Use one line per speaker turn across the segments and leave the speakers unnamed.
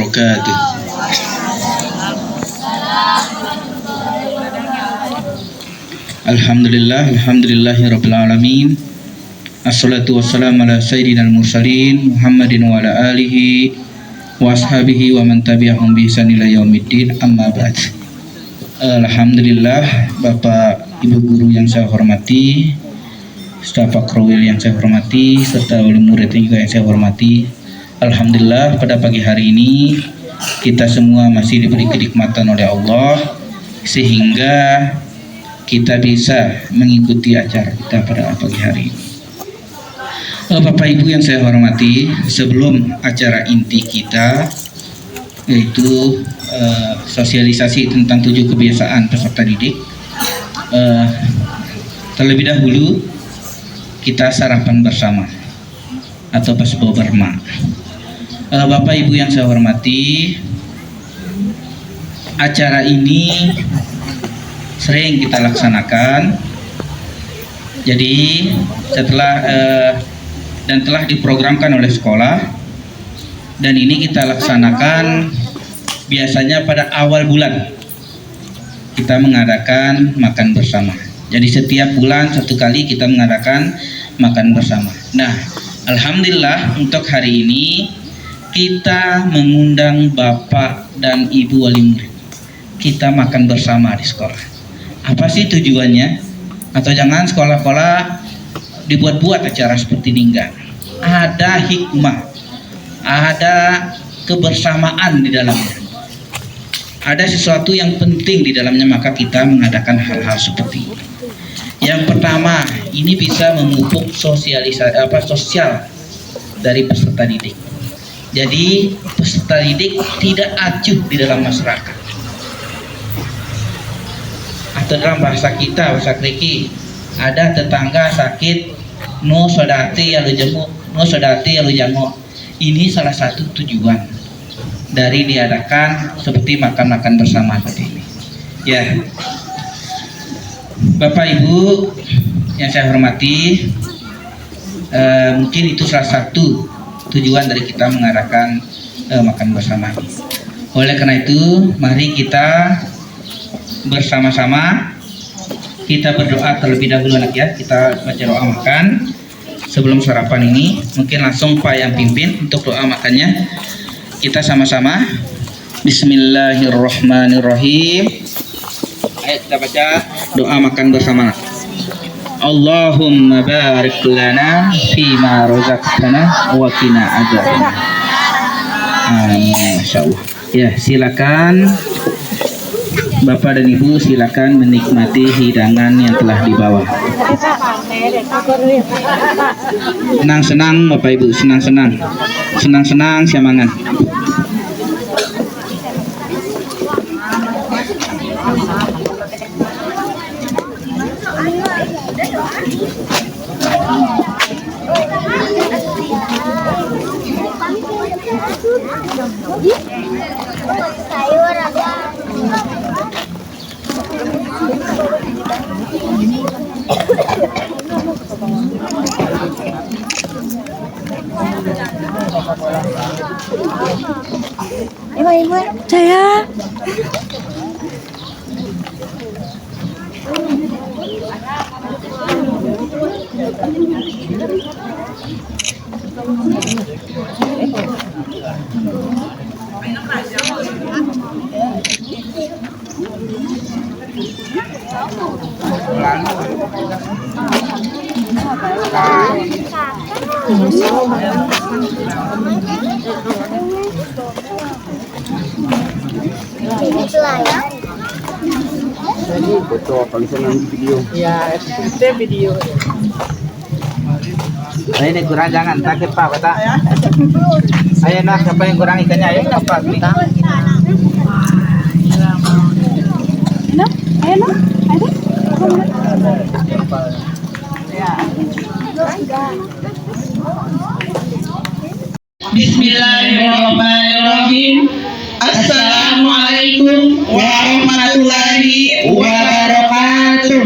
wabarakatuh. Alhamdulillahirabbil alamin. Assalatu wassalamu ala sayyidinal mursalin Muhammadin wa ala alihi wa ashabihi wa man tabi'ahum bi ihsan ila yaumiddin, amma ba'd. Alhamdulillah, Bapak Ibu guru yang saya hormati, staf Akrowil yang saya hormati, serta wali murid juga yang saya hormati. Alhamdulillah, pada pagi hari ini kita semua masih diberi kenikmatan oleh Allah sehingga kita bisa mengikuti acara kita pada pagi hari ini. Bapak Ibu yang saya hormati, sebelum acara inti kita yaitu sosialisasi tentang 7 kebiasaan peserta didik, terlebih dahulu kita sarapan bersama atau pasbo berma. Bapak Ibu yang saya hormati, acara ini sering kita laksanakan. Jadi setelah dan telah diprogramkan oleh sekolah, dan ini kita laksanakan biasanya pada awal bulan kita mengadakan makan bersama. Jadi setiap bulan 1 kali kita mengadakan makan bersama. Nah, alhamdulillah untuk hari ini kita mengundang Bapak dan Ibu wali murid. Kita makan bersama di sekolah. Apa sih tujuannya? Atau jangan sekolah-sekolah dibuat-buat acara seperti ini, enggak. Ada hikmah, ada kebersamaan di dalamnya. Ada sesuatu yang penting di dalamnya, maka kita mengadakan hal-hal seperti ini. Yang pertama, ini bisa memupuk sosial dari peserta didik. Jadi peserta didik tidak acuh di dalam masyarakat. Atau dalam bahasa kita, bahasa Kriki, ada tetangga sakit, no sodati alu jemuk, no sodati alu jangok. Ini salah satu tujuan dari diadakan seperti makan-makan bersama seperti ini. Ya, Bapak Ibu yang saya hormati, mungkin itu salah satu tujuan dari kita mengadakan makan bersama. Oleh karena itu, mari kita bersama-sama kita berdoa terlebih dahulu, anak ya. Kita baca doa makan sebelum sarapan ini. Mungkin langsung Pak yang pimpin untuk doa makannya. Kita sama-sama. Bismillahirrahmanirrahim. Ayo kita baca doa makan bersama. Allahumma barik lana fima razaqtana wa qina adzabannar. Amin. Masyaallah. Ya, silakan Bapak dan Ibu, silakan menikmati hidangan yang telah dibawa. Senang-senang Bapak Ibu, senang-senang. Senang-senang siamangan.
Sayur ada. Ibu, saya.
Jadi foto kalau video.
Ya, itu video.
Nah, ini kurang jangan takut Pak, kata. Ayo nak, siapa yang kurang ikannya? Ayo Pak, kita.
Bismillahirrahmanirrahim. Assalamualaikum warahmatullahi wabarakatuh.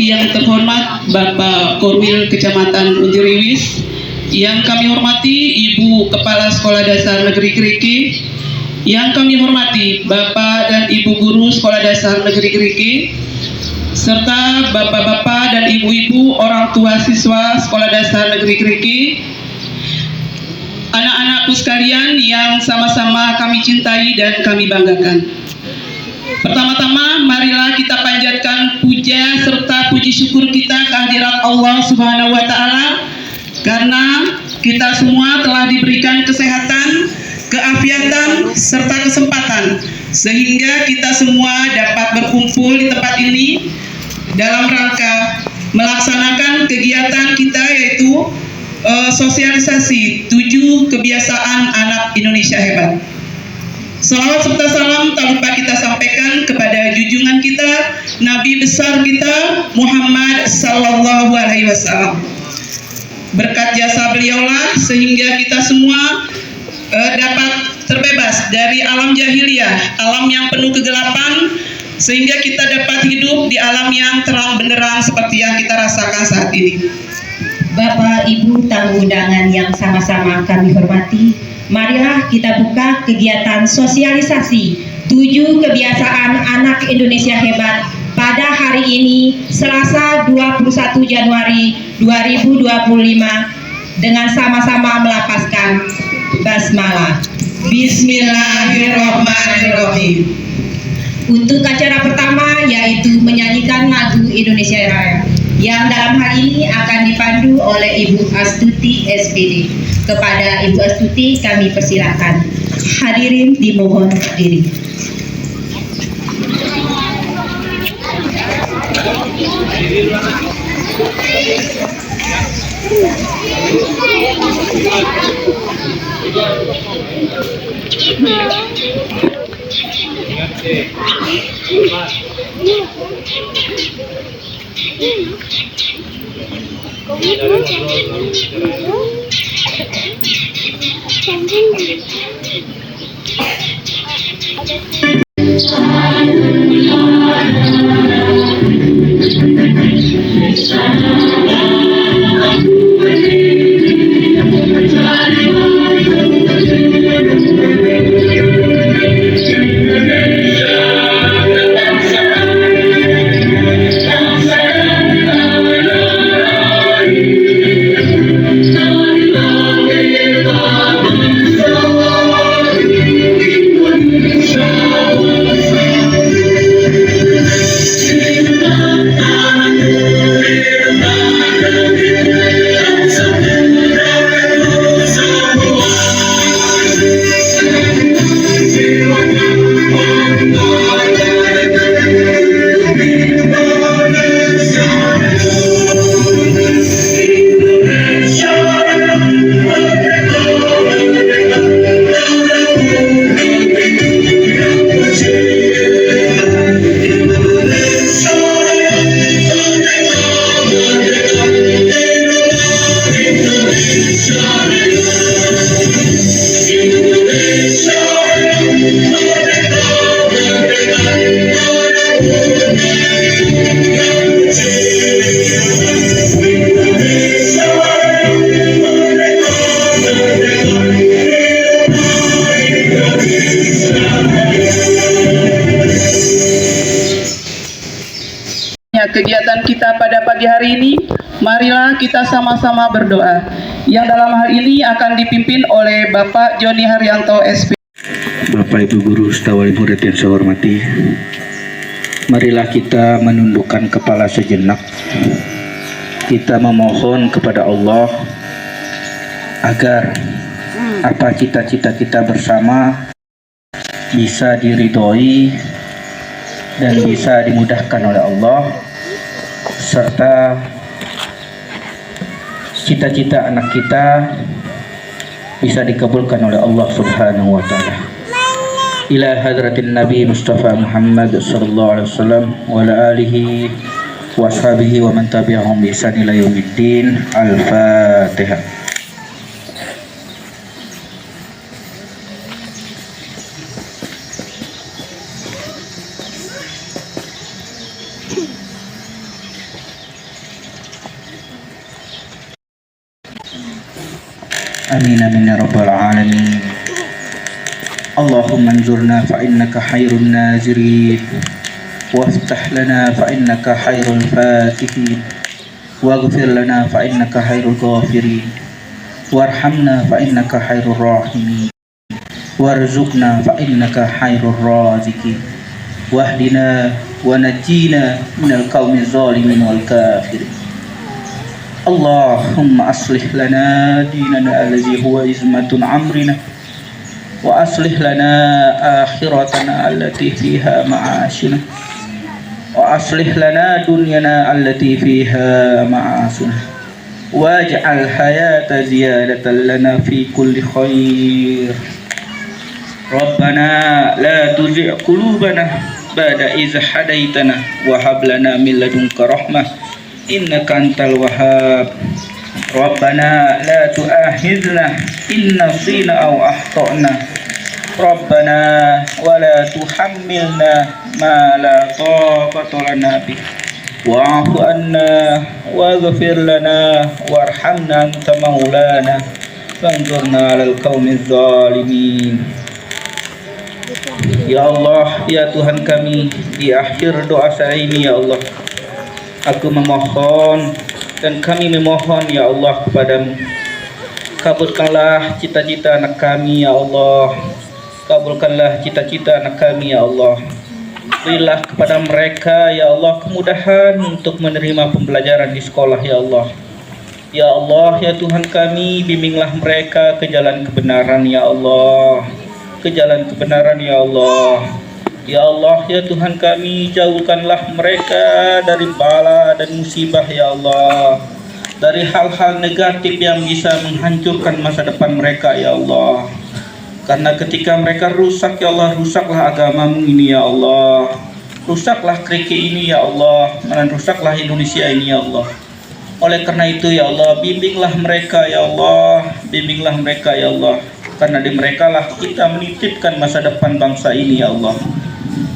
yang terhormat Bapak Korwil Kecamatan Unjuriwis, yang kami hormati Ibu Kepala Sekolah Dasar Negeri Keriki, yang kami hormati Bapak dan Ibu Guru Sekolah Dasar Negeri Keriki, serta Bapak-Bapak dan Ibu-Ibu orang tua siswa Sekolah Dasar Negeri Keriki, anak-anakku sekalian yang sama-sama kami cintai dan kami banggakan. Pertama-tama, marilah kita panjatkan puja serta puji syukur kita kehadirat Allah Subhanahu wa Ta'ala, karena kita semua telah diberikan kesehatan, keafiatan, serta kesempatan, sehingga kita semua dapat berkumpul di tempat ini dalam rangka melaksanakan kegiatan kita, yaitu sosialisasi 7 kebiasaan anak Indonesia hebat. Salawat serta salam tak lupa kita sampaikan kepada junjungan kita, Nabi besar kita Muhammad Sallallahu Alaihi Wasallam. Berkat jasa beliaulah sehingga kita semua dapat terbebas dari alam jahiliyah, alam yang penuh kegelapan, sehingga kita dapat hidup di alam yang terang benderang seperti yang kita rasakan saat ini.
Bapak, Ibu, tamu undangan yang sama-sama kami hormati, marilah kita buka kegiatan sosialisasi 7 kebiasaan anak Indonesia hebat pada hari ini, Selasa 21 Januari 2025, dengan sama-sama melafazkan basmalah. Bismillahirrahmanirrahim. Untuk acara pertama, yaitu menyanyikan lagu Indonesia Raya, yang dalam hal ini akan dipandu oleh Ibu Astuti SPD. Kepada Ibu Astuti kami persilakan. Hadirin dimohon berdiri.
Kegiatan kita pada pagi hari ini, marilah kita sama-sama berdoa, yang dalam hal ini akan dipimpin oleh Bapak Joni Haryanto SP.
Bapak Ibu Guru serta wali murid yang saya hormati, marilah kita menundukkan kepala sejenak. Kita memohon kepada Allah agar apa cita-cita kita bersama bisa diridhoi dan bisa dimudahkan oleh Allah, serta cita-cita anak kita bisa dikabulkan oleh Allah Subhanahu wa Ta'ala. Ila hadratin Nabi Mustafa Muhammad sallallahu alaihi wasallam wa ala alihi wa ashabihi wa man tabi'ahum bi ihsan ila yaumiddin. Al-Fatihah. Amin amin ya rabbal alamin. Allahumma anzurna fa innaka khairun nazirin, waftah lana fa innaka khairul fatihin, waghfir lana fa innaka khairul ghafirin, warhamna fa innaka khairur rahimin, warzuqna fa innaka khairur raziqin, wahdina wa najjina minal qaumiz zalimin wal kafirin. Allahumma aslih lana dinana allazi huwa izmatun amrina, wa aslih lana akhiratana allati fiha ma'ashina, wa aslih lana dunyana allati fiha ma'asuna, waj'al hayata ziyadatan lana fi kulli khair. Rabbana la tuzigh qulubana ba'da idh hadaitana wa hab lana min ladunka rahmah innaka antal wahhab. Rabbana la tu'akhidhna in nasina aw akhtana. Rabbana wa la tuhammilna ma la taqata lana bih. Wa'fu anna waghfir lana warhamna anta maulana fanzurna 'alal qaumiz zalimin. Ya Allah, ya Tuhan kami, di akhir doa saya ini ya Allah, aku memohon dan kami memohon ya Allah kepadamu, kabulkanlah cita-cita anak kami ya Allah, kabulkanlah cita-cita anak kami ya Allah. Berilah kepada mereka ya Allah kemudahan untuk menerima pembelajaran di sekolah ya Allah. Ya Allah, ya Tuhan kami, bimbinglah mereka ke jalan kebenaran ya Allah, ke jalan kebenaran ya Allah. Ya Allah, ya Tuhan kami, jauhkanlah mereka dari bala dan musibah ya Allah, dari hal-hal negatif yang bisa menghancurkan masa depan mereka ya Allah. Karena ketika mereka rusak ya Allah, rusaklah agamamu ini ya Allah, rusaklah keriki ini ya Allah, dan rusaklah Indonesia ini ya Allah. Oleh karena itu ya Allah, bimbinglah mereka ya Allah, bimbinglah mereka ya Allah, karena di mereka lah kita menitipkan masa depan bangsa ini ya Allah.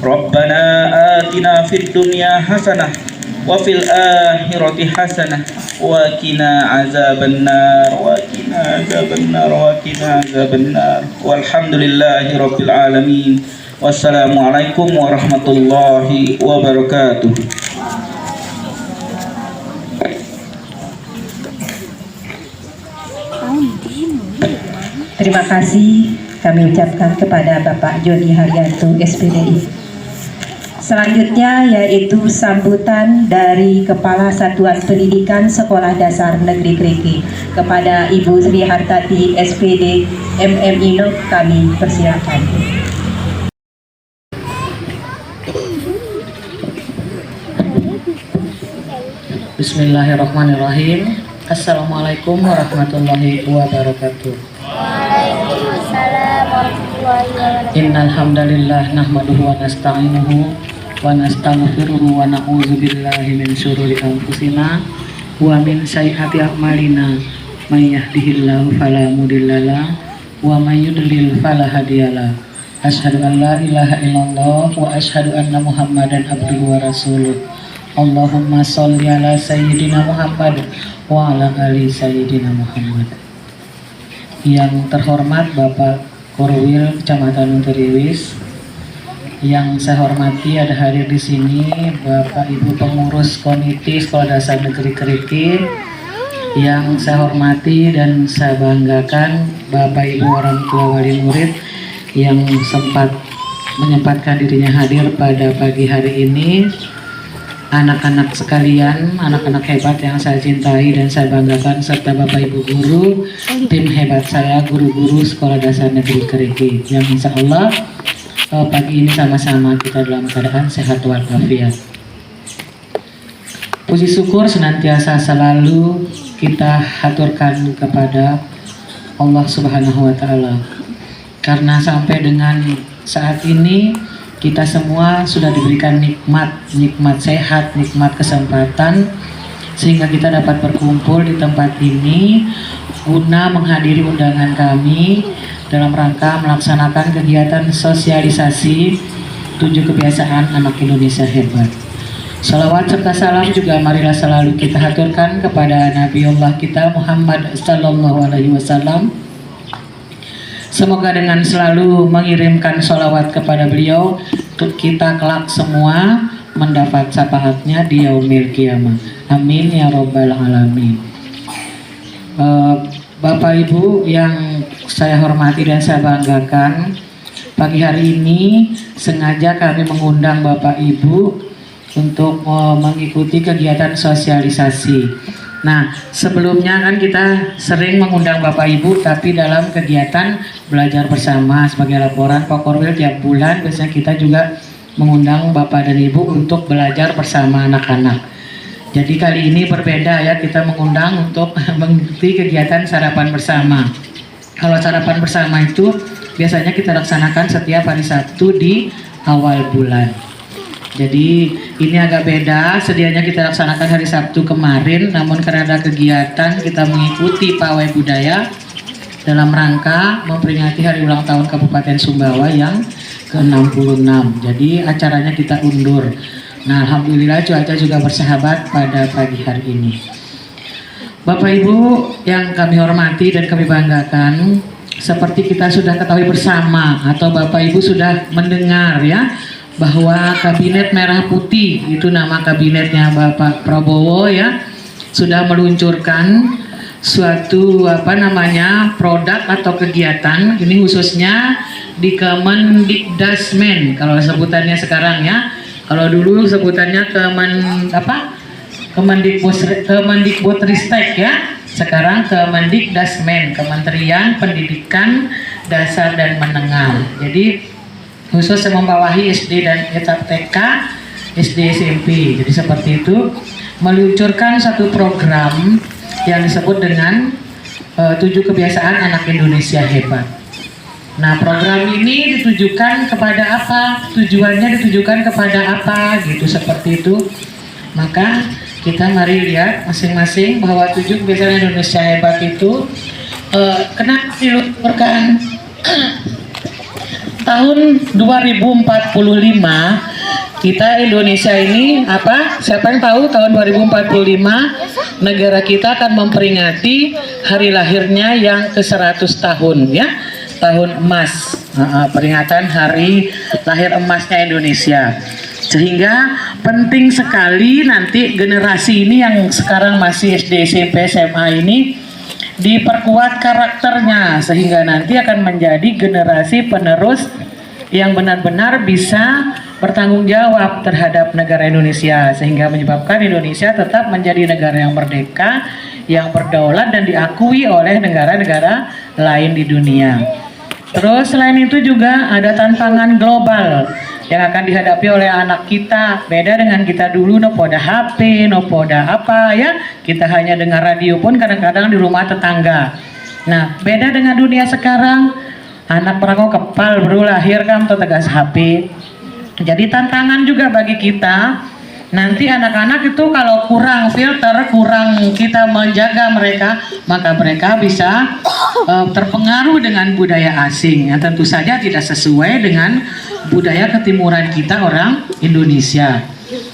Rabbana atina fid dunya hasanah wa fil akhirati hasanah wa qina azabannar wa qina azabannar wa qina azabannar. Walhamdulillahi rabbil alamin. Wassalamualaikum warahmatullahi wabarakatuh.
Terima kasih kami ucapkan kepada Bapak Joni Haryanto SPDI. Selanjutnya yaitu sambutan dari Kepala Satuan Pendidikan Sekolah Dasar Negeri Kriki kepada Ibu Sri Hartati SPD MMI NOK, kami persilakan.
Bismillahirrahmanirrahim. Assalamualaikum warahmatullahi wabarakatuh.
Waalaikumsalam warahmatullahi wabarakatuh.
Innal hamdalillah nahmaduhu wa nasta'inuhu wa nastaghfiruhu wa na'udzu billahi min syururi anfusina wa min sayyiati a'malina. May yahdihillahu fala mudhillalah wa may yudlil fala hadiyalah. Asyhadu an la ilaha illallah wa asyhadu anna Muhammadan abduhu wa rasuluh. Allahumma sholli ala sayyidina Muhammad wa ala ali sayyidina Muhammad. Yang terhormat Bapak Korwil Kecamatan Unteriwis, yang saya hormati ada hadir di sini Bapak Ibu pengurus komite Sekolah Dasar Negeri Kriki, yang saya hormati dan saya banggakan Bapak Ibu orang tua wali murid yang sempat menyempatkan dirinya hadir pada pagi hari ini. Anak-anak sekalian, anak-anak hebat yang saya cintai dan saya banggakan, serta Bapak Ibu guru, tim hebat saya, guru-guru Sekolah Dasar Negeri Kriki, yang insya Allah pagi ini sama-sama kita dalam keadaan sehat walafiat. Puji syukur senantiasa selalu kita haturkan kepada Allah Subhanahu wa Ta'ala, karena sampai dengan saat ini kita semua sudah diberikan nikmat sehat, nikmat kesempatan, sehingga kita dapat berkumpul di tempat ini guna menghadiri undangan kami dalam rangka melaksanakan kegiatan sosialisasi 7 kebiasaan anak Indonesia hebat. Salawat serta salam juga marilah selalu kita haturkan kepada Nabiullah kita Muhammad sallallahu alaihi wasallam, Semoga dengan selalu mengirimkan sholawat kepada beliau, kita kelak semua mendapat syafaatnya di yaumil qiyamah. Amin ya robbal alamin. Bapak Ibu yang saya hormati dan saya banggakan, pagi hari ini sengaja kami mengundang Bapak Ibu untuk mengikuti kegiatan sosialisasi. Nah, sebelumnya kan kita sering mengundang Bapak Ibu, tapi dalam kegiatan belajar bersama sebagai laporan Pokorwil tiap bulan, biasanya kita juga mengundang Bapak dan Ibu untuk belajar bersama anak-anak. Jadi kali ini berbeda ya, kita mengundang untuk mengikuti kegiatan sarapan bersama. Kalau sarapan bersama itu biasanya kita laksanakan setiap hari Sabtu di awal bulan. Jadi ini agak beda, sedianya kita laksanakan hari Sabtu kemarin, namun karena ada kegiatan kita mengikuti pawai budaya dalam rangka memperingati hari ulang tahun Kabupaten Sumbawa yang ke-66. Jadi acaranya kita undur. Nah, alhamdulillah cuaca juga bersahabat pada pagi hari ini. Bapak Ibu yang kami hormati dan kami banggakan, seperti kita sudah ketahui bersama atau Bapak Ibu sudah mendengar ya, bahwa Kabinet Merah Putih, itu nama kabinetnya Bapak Prabowo ya, sudah meluncurkan suatu produk atau kegiatan, ini khususnya di Kemendikdasmen kalau sebutannya sekarang ya. Kalau dulu sebutannya Kemendikbudristek ya, sekarang Kemendikdasmen, Kementerian Pendidikan Dasar dan Menengah. Jadi khusus yang membawahi SD dan TK, SD SMP. Jadi seperti itu, meluncurkan satu program yang disebut dengan 7 kebiasaan anak Indonesia hebat. Nah, program ini ditujukan kepada apa? Tujuannya ditujukan kepada apa? Gitu, seperti itu. Maka kita mari lihat masing-masing bahwa 7 kebiasaan Indonesia hebat itu kenapa diluncurkan tahun 2045. Kita Indonesia ini apa? Siapa yang tahu tahun 2045 negara kita akan memperingati hari lahirnya yang ke-100 tahun ya, tahun emas, peringatan hari lahir emasnya Indonesia. Sehingga penting sekali nanti generasi ini yang sekarang masih SD, SMP, SMA ini diperkuat karakternya sehingga nanti akan menjadi generasi penerus yang benar-benar bisa bertanggung jawab terhadap negara Indonesia, sehingga menyebabkan Indonesia tetap menjadi negara yang merdeka, yang berdaulat dan diakui oleh negara-negara lain di dunia. Terus selain itu juga ada tantangan global yang akan dihadapi oleh anak kita. Beda dengan kita dulu, no poda HP, no poda apa ya, kita hanya dengar radio pun kadang-kadang di rumah tetangga. Nah, beda dengan dunia sekarang, anak perangko kepal baru lahir kan atau tegas HP. Jadi tantangan juga bagi kita. Nanti anak-anak itu kalau kurang filter, kurang kita menjaga mereka, maka mereka bisa terpengaruh dengan budaya asing yang tentu saja tidak sesuai dengan budaya ketimuran kita orang Indonesia.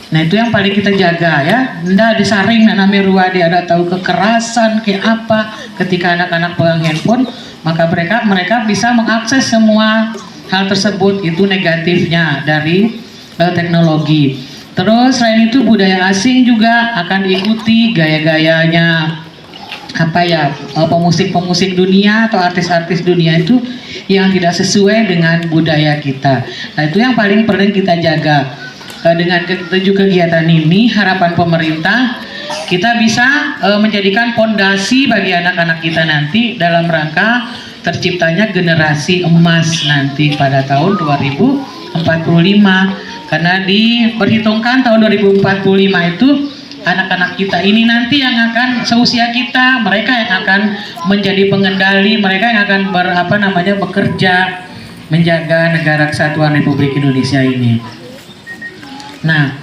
Nah, itu yang paling kita jaga ya. Nda disaring namanya ruwade, ada tahu kekerasan kayak apa ketika anak-anak pegang handphone, maka mereka bisa mengakses semua hal tersebut. Itu negatifnya dari teknologi. Terus selain itu budaya asing juga akan diikuti gaya-gayanya pemusik-pemusik dunia atau artis-artis dunia itu yang tidak sesuai dengan budaya kita. Nah, itu yang paling penting kita jaga. Dengan 7 kegiatan ini harapan pemerintah kita bisa menjadikan fondasi bagi anak-anak kita nanti dalam rangka terciptanya generasi emas nanti pada tahun 2045. Karena diperhitungkan tahun 2045 itu anak-anak kita ini nanti yang akan seusia kita, mereka yang akan menjadi pengendali, mereka yang akan bekerja menjaga negara kesatuan Republik Indonesia ini. Nah,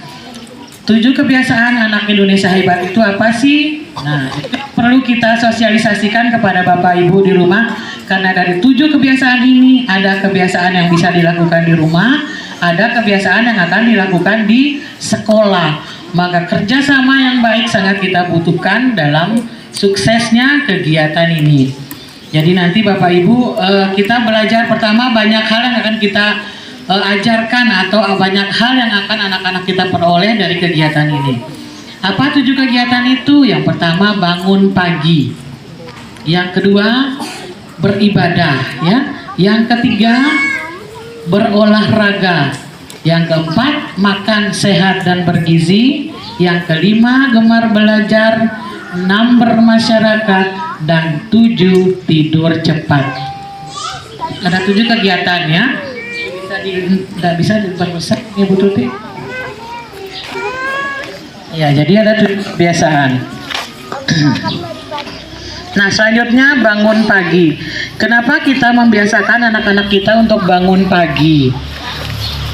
7 kebiasaan anak Indonesia hebat itu apa sih? Nah, itu perlu kita sosialisasikan kepada Bapak Ibu di rumah, karena dari 7 kebiasaan ini ada kebiasaan yang bisa dilakukan di rumah, ada kebiasaan yang akan dilakukan di sekolah. Maka kerjasama yang baik sangat kita butuhkan dalam suksesnya kegiatan ini. Jadi nanti Bapak Ibu kita belajar pertama banyak hal yang akan kita ajarkan atau banyak hal yang akan anak-anak kita peroleh dari kegiatan ini. Apa 7 kegiatan itu? Yang pertama bangun pagi. Yang kedua beribadah ya. Yang ketiga berolahraga. Yang keempat makan sehat dan bergizi. Yang kelima gemar belajar. 6 bermasyarakat, dan 7 tidur cepat. Ada 7 kegiatan ya. Tidak bisa diperbesar ya Bu Tuti. Ya, jadi ada 7 kebiasaan. Nah, selanjutnya bangun pagi. Kenapa kita membiasakan anak-anak kita untuk bangun pagi?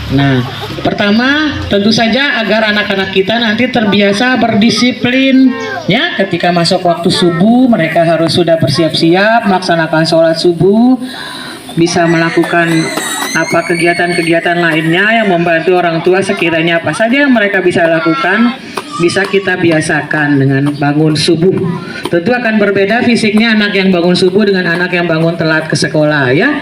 Nah, pertama tentu saja agar anak-anak kita nanti terbiasa berdisiplin ya. Ketika masuk waktu subuh mereka harus sudah bersiap-siap melaksanakan sholat subuh, bisa melakukan apa kegiatan-kegiatan lainnya yang membantu orang tua. Sekiranya apa saja yang mereka bisa lakukan bisa kita biasakan dengan bangun subuh. Tentu akan berbeda fisiknya anak yang bangun subuh dengan anak yang bangun telat ke sekolah ya.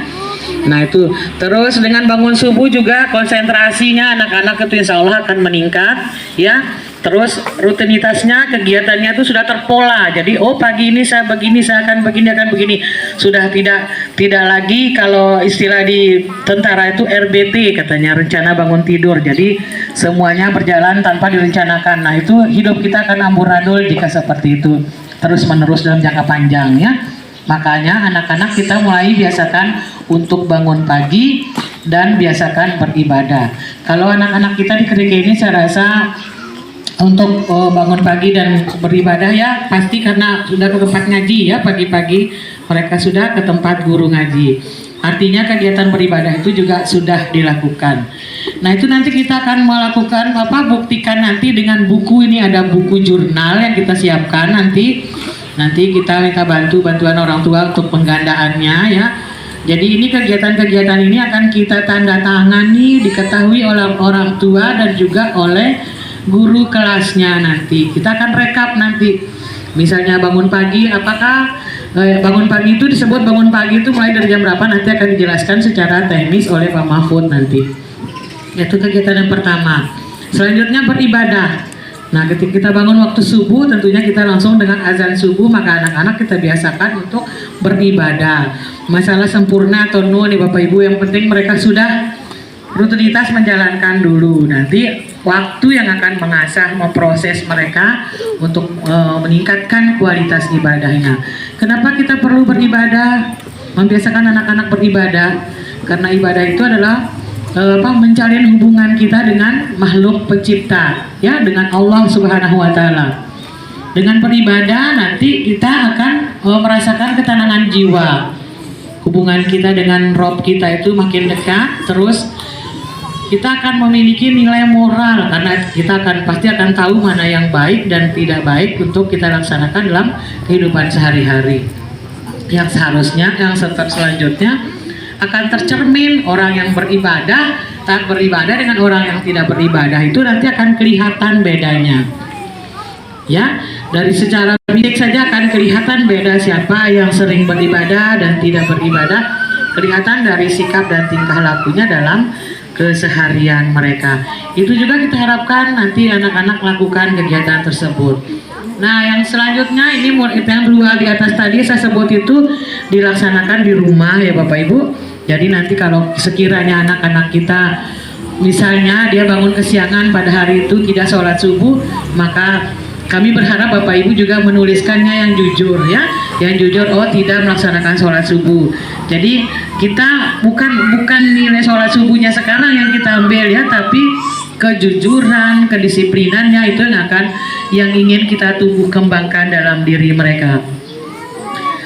Nah itu, terus dengan bangun subuh juga konsentrasinya anak-anak itu insya Allah akan meningkat ya. Terus rutinitasnya, kegiatannya itu sudah terpola. Jadi oh pagi ini saya begini, saya akan begini. Sudah tidak lagi kalau istilah di tentara itu RBT katanya, rencana bangun tidur. Jadi semuanya berjalan tanpa direncanakan. Nah itu hidup kita akan amburadul jika seperti itu terus menerus dalam jangka panjang ya. Makanya anak-anak kita mulai biasakan untuk bangun pagi dan biasakan beribadah. Kalau anak-anak kita di Kerike ini saya rasa untuk bangun pagi dan beribadah ya pasti karena sudah ke tempat ngaji ya, pagi-pagi mereka sudah ke tempat guru ngaji. Artinya kegiatan beribadah itu juga sudah dilakukan. Nah itu nanti kita akan melakukan buktikan nanti dengan buku ini, ada buku jurnal yang kita siapkan nanti kita minta bantuan orang tua untuk penggandaannya ya. Jadi ini kegiatan-kegiatan ini akan kita tanda tangani, diketahui oleh orang tua dan juga oleh guru kelasnya nanti. Kita akan rekap nanti. Misalnya bangun pagi, apakah bangun pagi itu disebut bangun pagi itu mulai dari jam berapa, nanti akan dijelaskan secara teknis oleh Pak Mahfud nanti. Itu kegiatan yang pertama. Selanjutnya beribadah. Nah, ketika kita bangun waktu subuh, tentunya kita langsung dengan azan subuh, maka anak-anak kita biasakan untuk beribadah. Masalah sempurna atau no nih Bapak Ibu, yang penting mereka sudah rutinitas menjalankan dulu. Nanti waktu yang akan mengasah, memproses mereka untuk meningkatkan kualitas ibadahnya. Kenapa kita perlu beribadah? Membiasakan anak-anak beribadah, karena ibadah itu adalah menjalin hubungan kita dengan makhluk pencipta ya, dengan Allah Subhanahu wa taala. Dengan beribadah nanti kita akan merasakan ketenangan jiwa. Hubungan kita dengan Rob kita itu makin dekat, terus kita akan memiliki nilai moral karena kita pasti akan tahu mana yang baik dan tidak baik untuk kita laksanakan dalam kehidupan sehari-hari. Yang seharusnya yang selanjutnya akan tercermin orang yang beribadah, taat beribadah dengan orang yang tidak beribadah itu nanti akan kelihatan bedanya. Ya, dari secara fisik saja akan kelihatan beda siapa yang sering beribadah dan tidak beribadah. Kelihatan dari sikap dan tingkah lakunya dalam keseharian mereka. Itu juga kita harapkan nanti anak-anak lakukan kegiatan tersebut. Nah, yang selanjutnya ini yang dua di atas tadi saya sebut itu dilaksanakan di rumah ya Bapak Ibu. Jadi nanti kalau sekiranya anak-anak kita misalnya dia bangun kesiangan pada hari itu tidak sholat subuh, maka kami berharap Bapak Ibu juga menuliskannya yang jujur ya, yang jujur tidak melaksanakan sholat subuh. Jadi kita bukan nilai sholat subuhnya sekarang yang kita ambil ya, tapi kejujuran, kedisiplinannya itu yang ingin kita tumbuh kembangkan dalam diri mereka.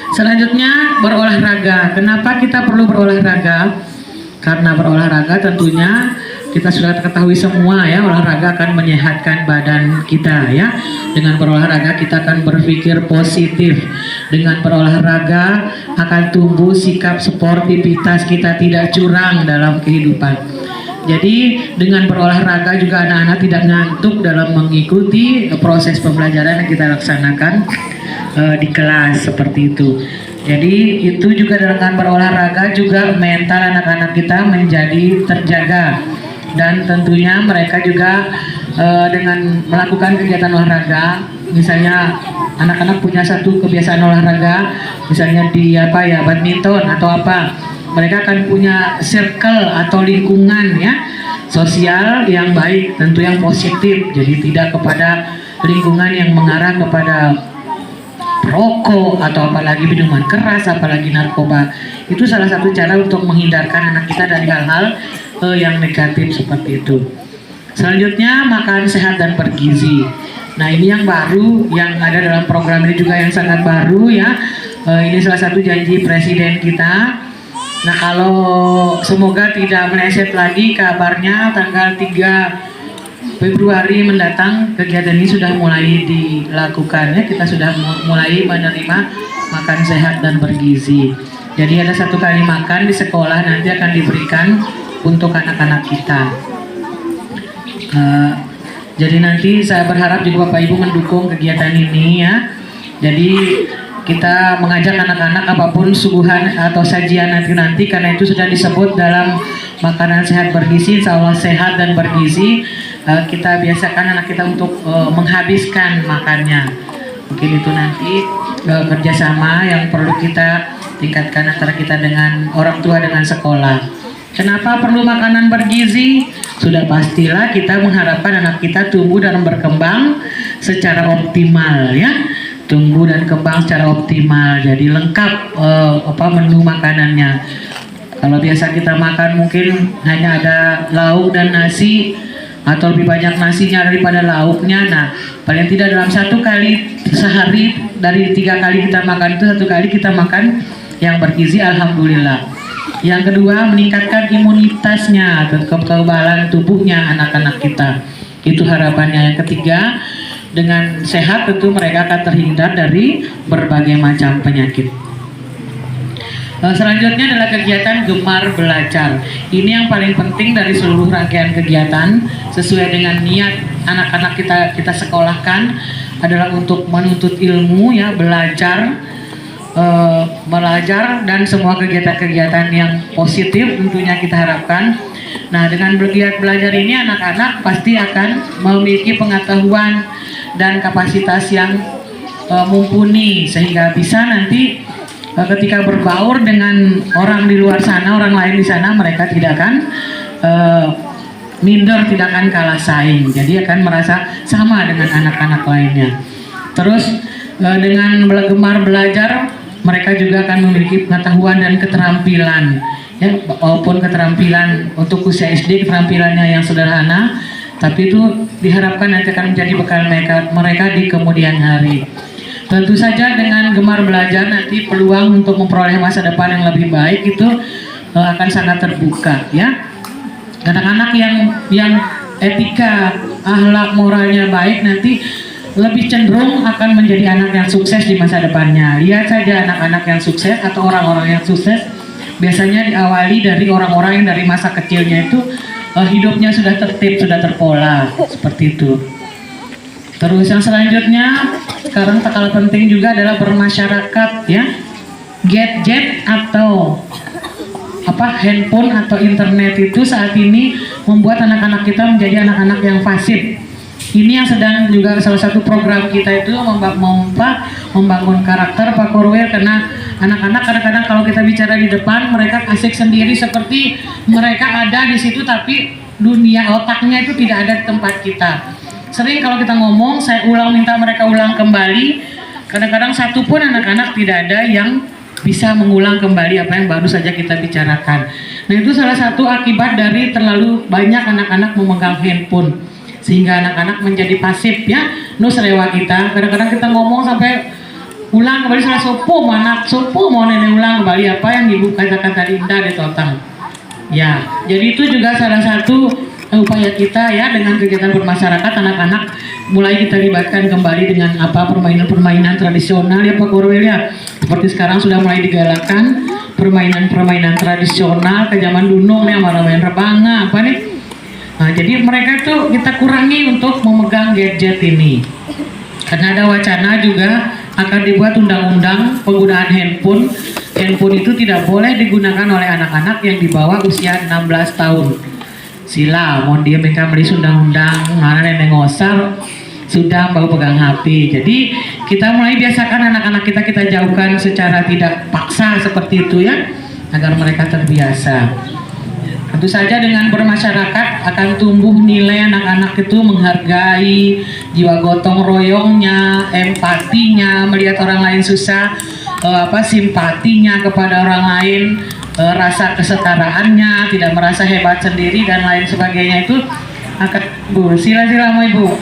Selanjutnya berolahraga. Kenapa kita perlu berolahraga? Karena berolahraga tentunya kita sudah ketahui semua ya, olahraga akan menyehatkan badan kita ya. Dengan berolahraga kita akan berpikir positif. Dengan berolahraga akan tumbuh sikap sportivitas kita, tidak curang dalam kehidupan. Jadi dengan berolahraga juga anak-anak tidak ngantuk dalam mengikuti proses pembelajaran yang kita laksanakan di kelas seperti itu. Jadi itu juga dengan berolahraga juga mental anak-anak kita menjadi terjaga, dan tentunya mereka juga dengan melakukan kegiatan olahraga, misalnya anak-anak punya satu kebiasaan olahraga, misalnya di badminton atau apa, mereka akan punya circle atau lingkungan ya sosial yang baik, tentu yang positif, jadi tidak kepada lingkungan yang mengarah kepada rokok atau apalagi minuman keras, apalagi narkoba. Itu salah satu cara untuk menghindarkan anak kita dari hal-hal yang negatif seperti itu. Selanjutnya makan sehat dan bergizi. Nah ini yang baru yang ada dalam program ini juga yang sangat baru ya. Ini salah satu janji presiden kita. Nah kalau semoga tidak meleset lagi, kabarnya tanggal 3 Februari mendatang kegiatan ini sudah mulai dilakukan ya. Kita sudah mulai menerima makan sehat dan bergizi. Jadi ada 1 kali makan di sekolah nanti akan diberikan untuk anak-anak kita. Jadi nanti saya berharap juga Bapak Ibu mendukung kegiatan ini ya. Jadi kita mengajak anak-anak apapun suguhan atau sajian nanti karena itu sudah disebut dalam makanan sehat bergizi, insya Allah sehat dan bergizi. Kita biasakan anak kita untuk menghabiskan makannya. Mungkin itu nanti kerjasama yang perlu kita tingkatkan antara kita dengan orang tua dengan sekolah. Kenapa perlu makanan bergizi? Sudah pastilah kita mengharapkan anak kita tumbuh dan berkembang secara optimal ya. Tumbuh dan kembang secara optimal. Jadi lengkap menu makanannya. Kalau biasa kita makan mungkin hanya ada lauk dan nasi atau lebih banyak nasinya daripada lauknya. Nah, paling tidak dalam 1 kali sehari dari 3 kali kita makan itu 1 kali kita makan yang bergizi, alhamdulillah. Yang kedua, meningkatkan imunitasnya atau kekebalan tubuhnya anak-anak kita. Itu harapannya. Yang ketiga, dengan sehat tentu mereka akan terhindar dari berbagai macam penyakit. Selanjutnya adalah kegiatan gemar belajar. Ini yang paling penting dari seluruh rangkaian kegiatan, sesuai dengan niat anak-anak kita sekolahkan adalah untuk menuntut ilmu ya, belajar dan semua kegiatan-kegiatan yang positif tentunya kita harapkan. Nah, dengan bergiat belajar ini anak-anak pasti akan memiliki pengetahuan dan kapasitas yang mumpuni sehingga bisa nanti ketika berbaur dengan orang di luar sana, orang lain di sana, mereka tidak akan minder, tidak akan kalah saing. Jadi akan merasa sama dengan anak-anak lainnya. Terus dengan gemar belajar, mereka juga akan memiliki pengetahuan dan keterampilan. Ya, walaupun keterampilan untuk usia SD keterampilannya yang sederhana, tapi itu diharapkan nanti akan menjadi bekal mereka di kemudian hari. Tentu saja dengan gemar belajar nanti peluang untuk memperoleh masa depan yang lebih baik itu akan sangat terbuka ya. Anak-anak yang etika, akhlak, moralnya baik nanti lebih cenderung akan menjadi anak yang sukses di masa depannya. Lihat saja anak-anak yang sukses atau orang-orang yang sukses biasanya diawali dari orang-orang yang dari masa kecilnya itu hidupnya sudah tertib, sudah terpola seperti itu. Terus yang selanjutnya sekarang tak kalah penting juga adalah bermasyarakat ya. Gadget atau handphone atau internet itu saat ini membuat anak-anak kita menjadi anak-anak yang pasif. Ini yang sedang juga salah satu program kita itu membangun karakter Pak Korwil, karena anak-anak kadang-kadang kalau kita bicara di depan mereka asik sendiri seperti mereka ada di situ tapi dunia otaknya itu tidak ada di tempat kita. Sering kalau kita ngomong, saya minta mereka ulang kembali. Kadang-kadang satu pun anak-anak tidak ada yang bisa mengulang kembali apa yang baru saja kita bicarakan. Nah itu salah satu akibat dari terlalu banyak anak-anak memegang handphone. Sehingga anak-anak menjadi pasif ya. Serewa kita, kadang-kadang kita ngomong sampai ulang kembali salah sopo mau nenek ulang kembali apa yang ibu katakan tadi indah di total. Ya, jadi itu juga salah satu upaya kita ya dengan kegiatan bermasyarakat anak-anak mulai kita libatkan kembali dengan permainan-permainan tradisional ya Pak Korwil ya. Seperti sekarang sudah mulai digalakkan permainan-permainan tradisional ke zaman dulu yang main rebanga apa nih. Nah, jadi mereka itu kita kurangi untuk memegang gadget ini. Karena ada wacana juga akan dibuat undang-undang penggunaan handphone. Handphone itu tidak boleh digunakan oleh anak-anak yang di bawah usia 16 tahun. Sila, mau dia mereka beli undang-undang, mana nenek ngosar, sudah mau pegang HP. Jadi kita mulai biasakan anak-anak kita jauhkan secara tidak paksa seperti itu ya, agar mereka terbiasa. Tentu saja dengan bermasyarakat akan tumbuh nilai anak-anak itu menghargai, jiwa gotong royongnya, empatinya, melihat orang lain susah, simpatinya kepada orang lain, rasa kesetaraannya, tidak merasa hebat sendiri dan lain sebagainya itu akan sila-sila ibu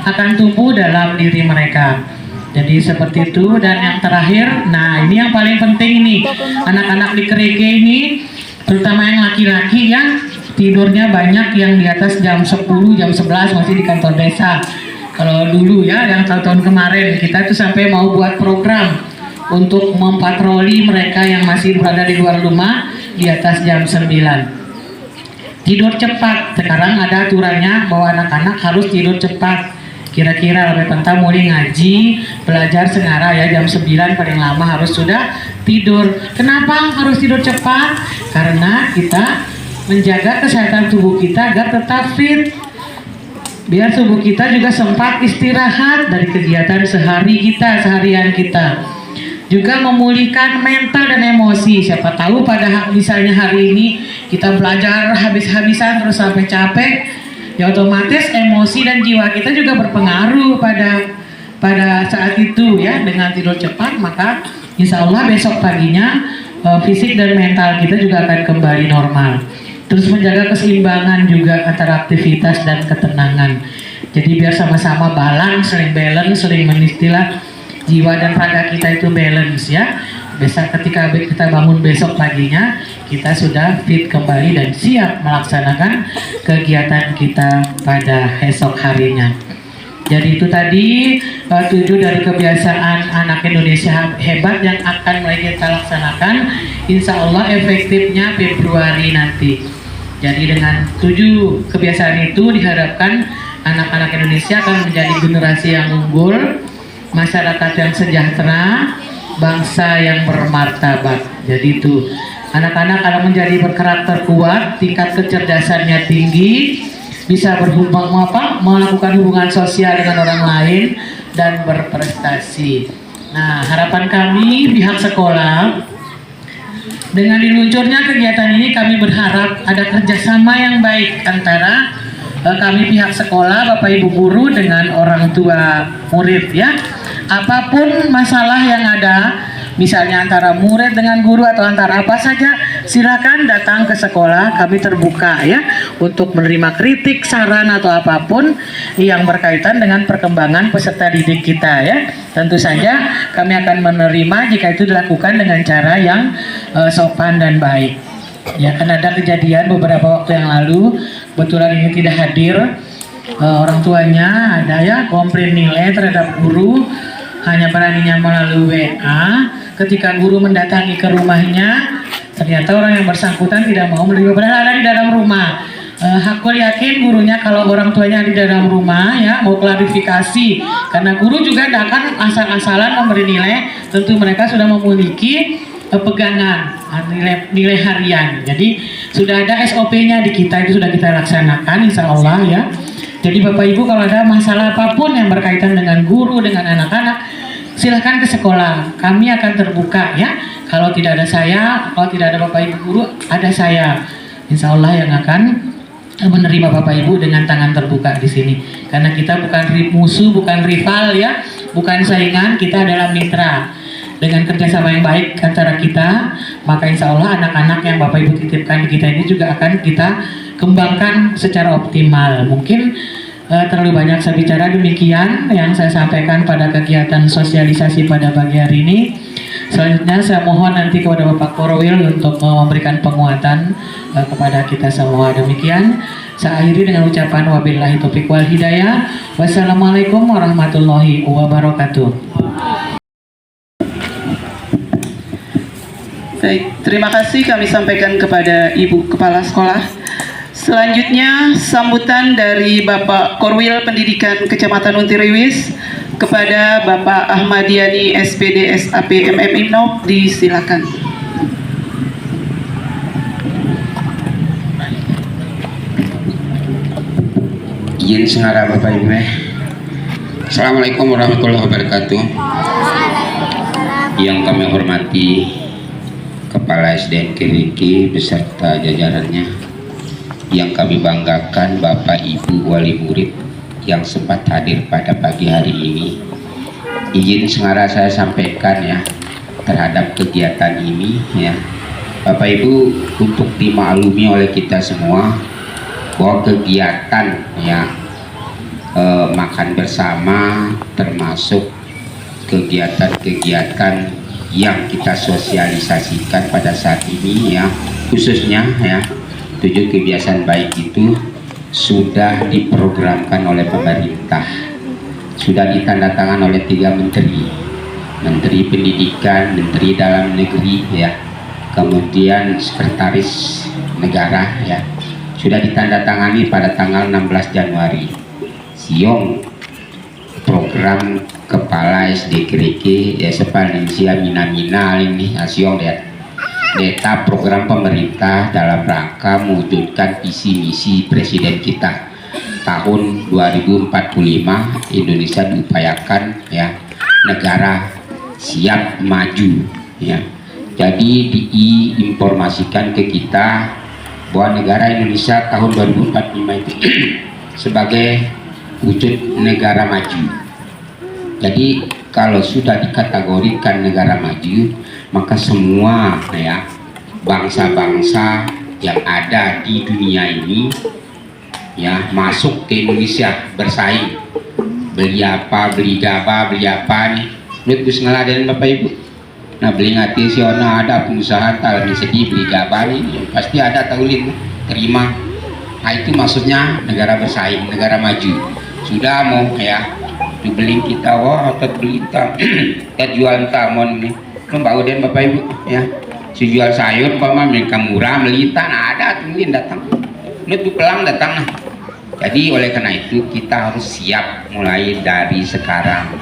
akan tumbuh dalam diri mereka. Jadi seperti itu. Dan yang terakhir, nah ini yang paling penting nih, anak-anak di Kereke ini, terutama yang laki-laki yang tidurnya banyak, yang di atas jam 10, jam 11 masih di kantor desa. Kalau dulu ya, yang tahun kemarin kita tuh sampai mau buat program untuk mempatroli mereka yang masih berada di luar rumah di atas jam 9. Tidur cepat, sekarang ada aturannya bahwa anak-anak harus tidur cepat. Kira-kira lebih penting mulai ngaji, belajar sengara ya jam 9 paling lama harus sudah tidur. Kenapa harus tidur cepat? Karena kita menjaga kesehatan tubuh kita agar tetap fit. Biar tubuh kita juga sempat istirahat dari kegiatan seharian kita. Juga memulihkan mental dan emosi. Siapa tahu pada misalnya hari ini kita belajar habis-habisan terus sampai capek, ya otomatis emosi dan jiwa kita juga berpengaruh pada saat itu ya. Dengan tidur cepat maka insya Allah besok paginya fisik dan mental kita juga akan kembali normal. Terus menjaga keseimbangan juga antara aktivitas dan ketenangan. Jadi biar sama-sama balance, saling menistilah jiwa dan raga kita itu balance ya. Besok ketika kita bangun besok paginya, kita sudah fit kembali dan siap melaksanakan kegiatan kita pada esok harinya. Jadi itu tadi 7 dari kebiasaan anak Indonesia hebat yang akan mulai kita laksanakan. Insya Allah efektifnya Februari nanti. Jadi dengan 7 kebiasaan itu diharapkan anak-anak Indonesia akan menjadi generasi yang unggul, masyarakat yang sejahtera, bangsa yang bermartabat. Jadi itu anak-anak akan menjadi berkarakter kuat, tingkat kecerdasannya tinggi, bisa melakukan hubungan sosial dengan orang lain dan berprestasi. Nah, harapan kami pihak sekolah, dengan diluncurnya kegiatan ini kami berharap ada kerjasama yang baik antara kami pihak sekolah, Bapak Ibu guru dengan orang tua murid ya. Apapun masalah yang ada, misalnya antara murid dengan guru atau antara apa saja, silakan datang ke sekolah, kami terbuka ya untuk menerima kritik, saran atau apapun yang berkaitan dengan perkembangan peserta didik kita ya. Tentu saja kami akan menerima jika itu dilakukan dengan cara yang sopan dan baik. Ya, kan ada kejadian beberapa waktu yang lalu, kebetulan ini tidak hadir, orang tuanya ada ya komplain nilai terhadap guru, hanya beraninya melalui WA. Ketika guru mendatangi ke rumahnya, ternyata orang yang bersangkutan tidak mau menerima, padahal ada di dalam rumah. Aku yakin gurunya kalau orang tuanya di dalam rumah ya mau klarifikasi, karena guru juga tidak akan asal-asalan memberi nilai. Tentu mereka sudah memiliki pegangan nilai harian. Jadi sudah ada SOP-nya di kita, itu sudah kita laksanakan insya Allah ya. Jadi Bapak Ibu kalau ada masalah apapun yang berkaitan dengan guru, dengan anak-anak, silahkan ke sekolah, kami akan terbuka ya. Kalau tidak ada saya, kalau tidak ada Bapak Ibu guru, ada saya, insya Allah yang akan menerima Bapak Ibu dengan tangan terbuka di sini. Karena kita bukan musuh, bukan rival ya, bukan saingan, kita adalah mitra. Dengan kerjasama yang baik antara kita, maka insya Allah anak-anak yang Bapak Ibu titipkan di kita ini juga akan kita kembangkan secara optimal. Mungkin terlalu banyak saya bicara, demikian yang saya sampaikan pada kegiatan sosialisasi pada pagi hari ini. Selanjutnya saya mohon nanti kepada Bapak Korwil untuk memberikan penguatan kepada kita semua. Demikian saya akhiri dengan ucapan wabillahi taufiq wal hidayah. Wassalamualaikum warahmatullahi wabarakatuh.
Baik, terima kasih kami sampaikan kepada Ibu Kepala Sekolah. Selanjutnya sambutan dari Bapak Korwil Pendidikan Kecamatan Untiriwis, Kepada Bapak Ahmadiani SPD SAP MM Innov, disilakan.
Izin sengarah Bapak Ibu. Assalamualaikum warahmatullahi wabarakatuh. Yang kami hormati Kepala SDN Keriki beserta jajarannya, yang kami banggakan Bapak Ibu wali murid yang sempat hadir pada pagi hari ini. Izin sengarah saya sampaikan ya terhadap kegiatan ini ya, Bapak Ibu, untuk dimaklumi oleh kita semua bahwa kegiatan ya makan bersama termasuk kegiatan-kegiatan yang kita sosialisasikan pada saat ini ya, khususnya ya 7 kebiasaan baik itu sudah diprogramkan oleh pemerintah, sudah ditandatangan oleh 3 menteri, Menteri Pendidikan, Menteri Dalam Negeri ya, kemudian Sekretaris Negara ya, sudah ditandatangani pada tanggal 16 Januari. Siong program Kepala SD Kereke ya sepalinsia mina ini siong lihat data program pemerintah dalam rangka mewujudkan visi misi presiden kita tahun 2045. Indonesia diupayakan ya negara siap maju ya. Jadi diinformasikan ke kita bahwa negara Indonesia tahun 2045 itu sebagai wujud negara maju. Jadi kalau sudah dikategorikan negara maju, maka semua ya bangsa-bangsa yang ada di dunia ini ya masuk ke Indonesia bersaing, beli apa, beli gaba, beli apa nih, lu terus ngeladen Bapak Ibu. Nah beli ngati siona ada pengusaha talami sedih beli gaba nih, pasti ada taulin terima. Nah itu maksudnya negara bersaing, negara maju. Sudah mau ya dibeli kita wah atau beli kita jual tamon nih membau dan Bapak Ibu ya, si jual sayur pama mereka murah beli tanah ada mungkin datang itu pelang datang. Nah jadi oleh karena itu kita harus siap mulai dari sekarang,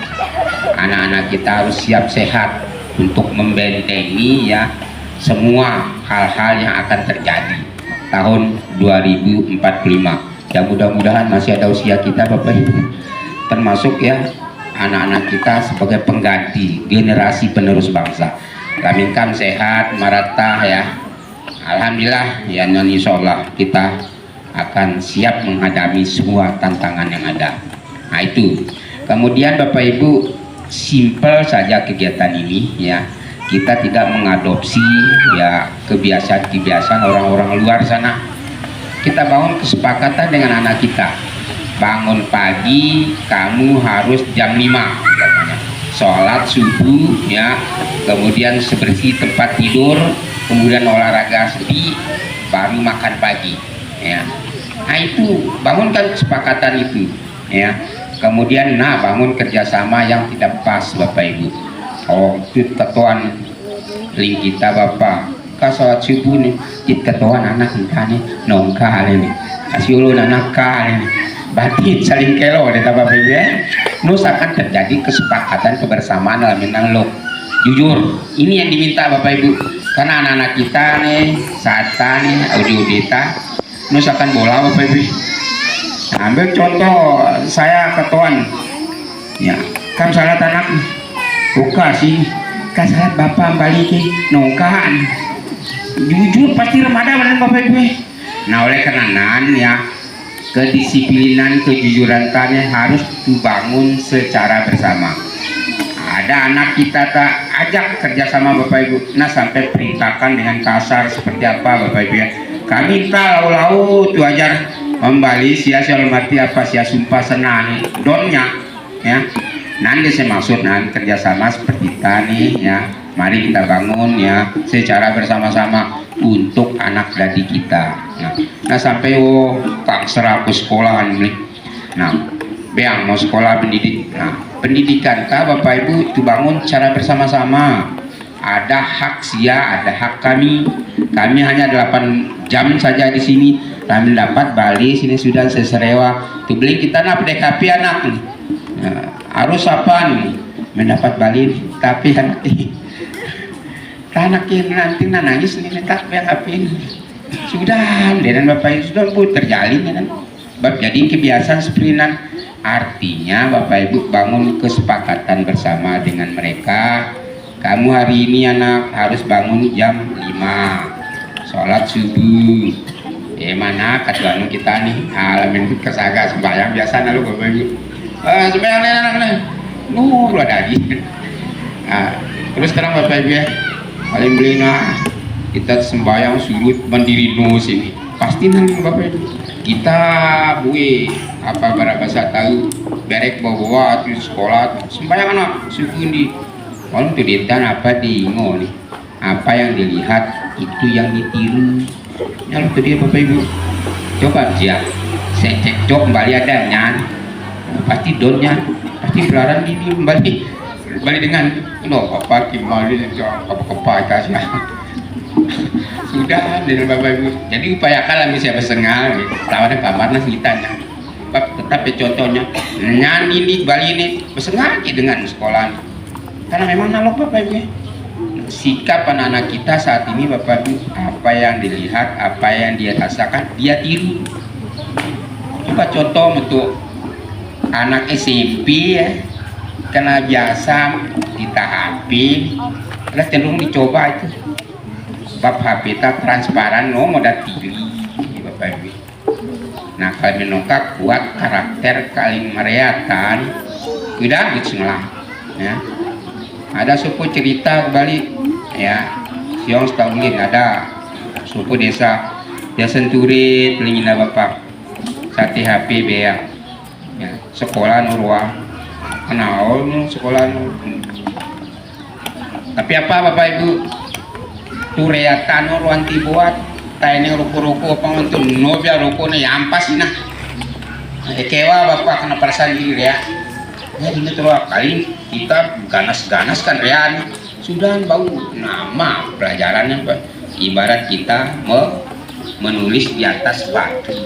anak-anak kita harus siap sehat untuk membentengi ya semua hal-hal yang akan terjadi tahun 2045 ya. Mudah-mudahan masih ada usia kita Bapak Ibu, termasuk ya anak-anak kita sebagai pengganti generasi penerus bangsa. Kami sehat marata ya, alhamdulillah ya, dan insyaallah kita akan siap menghadapi semua tantangan yang ada. Nah itu kemudian Bapak Ibu, simpel saja kegiatan ini ya, kita tidak mengadopsi ya kebiasaan-kebiasaan orang-orang luar sana. Kita bangun kesepakatan dengan anak kita, bangun pagi kamu harus jam 5 katanya, sholat subuh ya, kemudian sebersih tempat tidur, kemudian olahraga sedikit, baru makan pagi ya. Nah itu bangunkan kesepakatan itu ya. Kemudian bangun kerjasama yang tidak pas Bapak Ibu. Oh itu ketuan link kita Bapak ka sholat subuh nih, it ketuan anak kita nih nongkal ini kasih ulun anak kal ini batin saling kelo deh Bapak Ibu ya. Nus akan terjadi kesepakatan kebersamaan dalam lo. Jujur ini yang diminta Bapak Ibu, karena anak-anak kita nih saat nih audio data nus akan bola Bapak Ibu. Ambil contoh saya ketuan ya, kan salat anak buka sih kan salat bapak balikin nongkaan jujur pasti remaja benar Bapak Ibu. Nah oleh karena ya kedisiplinan kejujuran tanya harus dibangun secara bersama. Ada anak kita tak ajak kerjasama Bapak Ibu, nah sampai perintahkan dengan kasar seperti apa Bapak Ibu ya. Kami tak lau-lau tu ajar membali sia hormati apa sia sumpah senani donnya ya. Nanti saya maksud kerjasama seperti tani ya. Mari kita bangun ya secara bersama-sama untuk anak didik kita. Nah sampai tak seraku sekolahan nih. Nah beang mau sekolah pendidik. Nah pendidikan Bapak Ibu itu bangun secara bersama-sama. Ada hak sia, ada hak kami. Kami hanya 8 jam saja di sini. Kami dapat balik sini sudah seserewa. Tu beli kita nak PDKP anak nih. harus apa nih mendapat balin, tapi anaknya nanti nangis nih tak HP sudah dan bapak ibu sudah pun terjalin ya kan. Jadi kebiasaan seprinan artinya bapak ibu bangun kesepakatan bersama dengan mereka. Kamu hari ini anak harus bangun jam 5 sholat subuh. Mana kata kita nih alamin kesaga sembahyang biasa lalu bapak ibu sembahyang anak lu ada lagi. Terus sekarang bapak ibu ya paling beli kita sembahyang surut mandiri nus ini pasti nanti bapak ibu kita bui apa bahasa tahu berek bawa di sekolah sembahyang anak suku di kalau tuh detan apa diingo nih apa yang dilihat itu yang ditiru ya tuh dia bapak ibu coba siap saya cek kembali adanya pasti donnya pasti pelaran ini kembali dengan apa kembali apa kasih sudah dari bapak ibu jadi upayakan lah saya bersengal tawarnya kabarnya ceritanya tetapi contohnya nyanyi ini Bali ini bersengal dengan sekolah karena memang nalok bapak ibu sikap anak-anak kita saat ini bapak ibu apa yang dilihat apa yang dia rasakan dia tiru. Coba contoh untuk anak SMP ya kena biasa ditahapin terus cenderung dicoba itu bab HP transparan modal tinggi bapak ibu. Nah kalau menongkak kuat karakter kaling mereatan udah gitu lah ya. Ada suku cerita kembali ya siang setahun ada suku desa Senturi telingina bapak sate HP bea ya, sekolah nurwa kenal sekolah tapi apa bapak ibu tureatan nurwanti buat tanya ruku-ruku apa untuk nobia ruku nih ampas ini kewa bapak kena perasaan diri ya ini terus kali kita ganas-ganas kan ya sudah bau nama pelajarannya Pak ibarat kita menulis di atas batu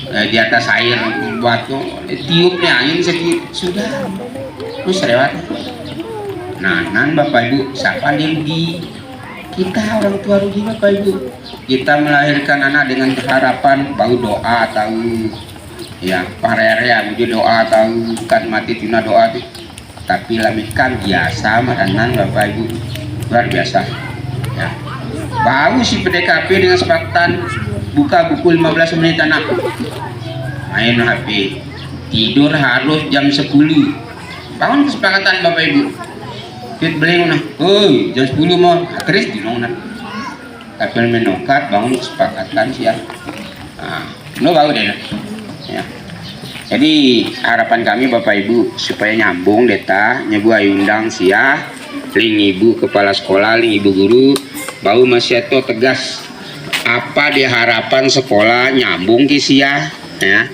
di atas air batu tiupnya angin sedikit sudah terus lewat nan bapak ibu siapa rugi kita orang tua rugi bapak ibu kita melahirkan anak dengan harapan bau doa tahu ya paraya budi doa tahu kan mati tuna doa itu tapi lamikan biasa maranan bapak ibu luar biasa ya bau si PDKP dengan sepakatan buka buku 15 menit anak main HP tidur harus jam 10 bangun kesepakatan bapak ibu fit beli mana jam 10 mau keris di mana tapi menongkat bangun kesepakatan sih ya lo bau deh ya. Jadi harapan kami bapak ibu supaya nyambung deta nyebu ayu undang sia ling ibu kepala sekolah ling ibu guru bau masih to tegas apa dia harapan sekolah nyambung ki sia ya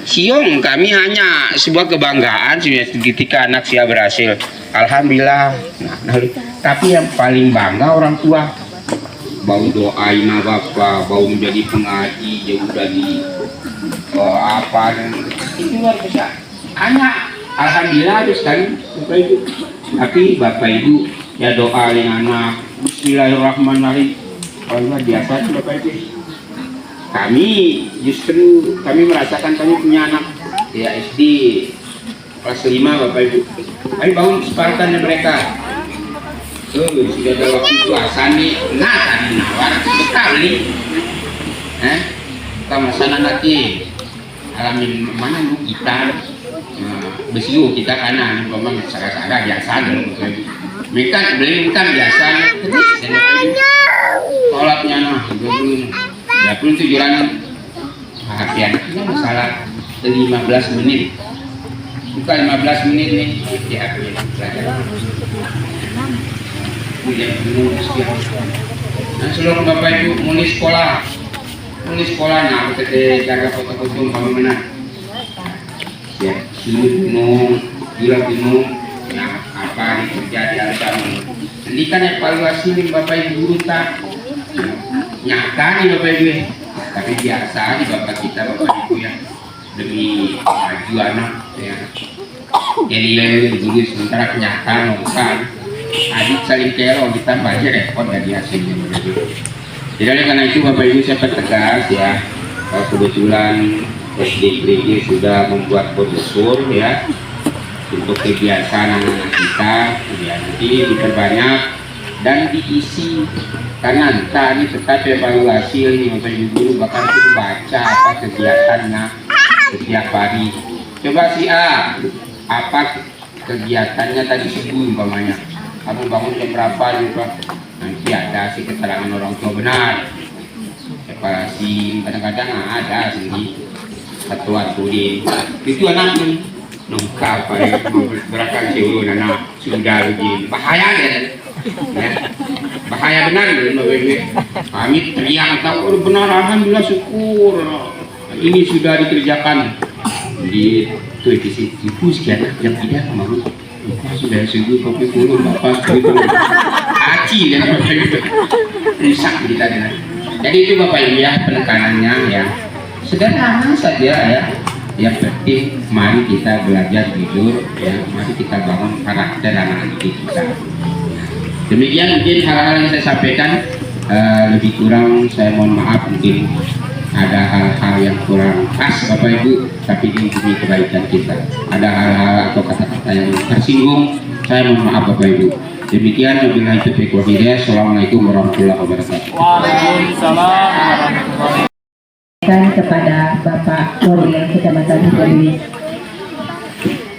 siung kami hanya sebuah kebanggaan ketika anak sia berhasil alhamdulillah nah, tapi yang paling bangga orang tua bau doain bapak bau menjadi pengaji jauh dari apa itu luar biasa hanya alhamdulillah ada sekali bapak ibu tapi bapak ibu ya doa dengan anak bismillahirrahmanirrahim luar biasa bapak ibu kami justru kami merasakan kami punya anak ya SD kelas 5 bapak ibu kami bangun kesepakatannya mereka sudah ada waktu puasa nih nah nawar sekali kita masana nanti alamin mana lu kita besiu kita kanan memang saga biasa mereka beli kan biasa terus tolaknya nah ya pun tujuan perhatian kita masalah 15 menit bukan 15 menit nih di HP pelajaran nah seluruh bapak ibu mulai sekolah nah kita jaga foto-foto kamu mana ya gunung ya apa kerja di alam ini kan evaluasi nih bapak ibu guru tak nyata nih bapak ibu tapi biasa nih bapak kita bapak ibu ya demi maju anak ya Jadi jadi sementara kenyataan kan adik saling kero kita baca repot dari hasilnya. Jadi oleh karena itu Bapak Ibu saya pertegas ya, kebetulan SD sudah membuat brosur ya untuk kegiatan anak-anak kita ya, nanti diperbanyak dan diisi karena entah ini tetap evaluasi ini Bapak Ibu guru bahkan itu baca apa kegiatannya setiap hari. Coba si A apa kegiatannya tadi subuh umpamanya, kamu bangun jam berapa gitu, nanti ada si keterangan orang tua benar, evaluasi kadang-kadang ada sendiri satuan tuding itu anak nih nongkap apa ya berakan siul anak sudah begini bahaya ya, bahaya benar kami teriak atau benar alhamdulillah syukur ini sudah dikerjakan di tuh di situ sekian yang tidak kemarin sudah subuh kopi puluh bapak itu aci dan rusak kita dengan. Jadi itu Bapak Ibu ya penekanannya ya sederhana saja ya. Yang penting mari kita belajar jujur ya, mari kita bangun karakter anak didik kita. Demikian mungkin hal-hal yang saya sampaikan, lebih kurang saya mohon maaf, mungkin ada hal-hal yang kurang pas Bapak Ibu, tapi ini demi kebaikan kita. Ada hal-hal atau kata-kata yang tersinggung, saya mohon maaf Bapak Ibu. Demikian wabillahi taufiq wal hidayah. Assalamualaikum warahmatullahi wabarakatuh.
Waalaikumsalam.
Kepada Bapak Korwil Kecamatan Hidayah.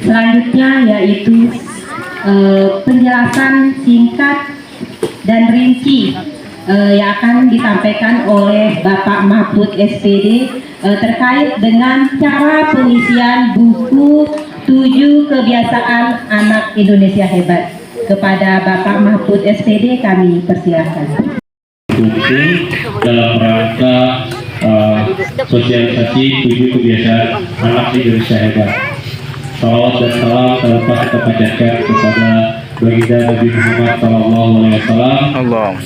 Selanjutnya yaitu penjelasan singkat dan rinci yang akan disampaikan oleh Bapak Mahfud SPD terkait dengan cara pengisian buku 7 kebiasaan anak Indonesia hebat. Kepada Bapak Mahfud SPD kami persilahkan.
Buku dalam rangka sosialisasi 7 kebiasaan anak Indonesia hebat. Salawat dan salam terlepas kita panjatkan kepada baginda Nabi Muhammad SAW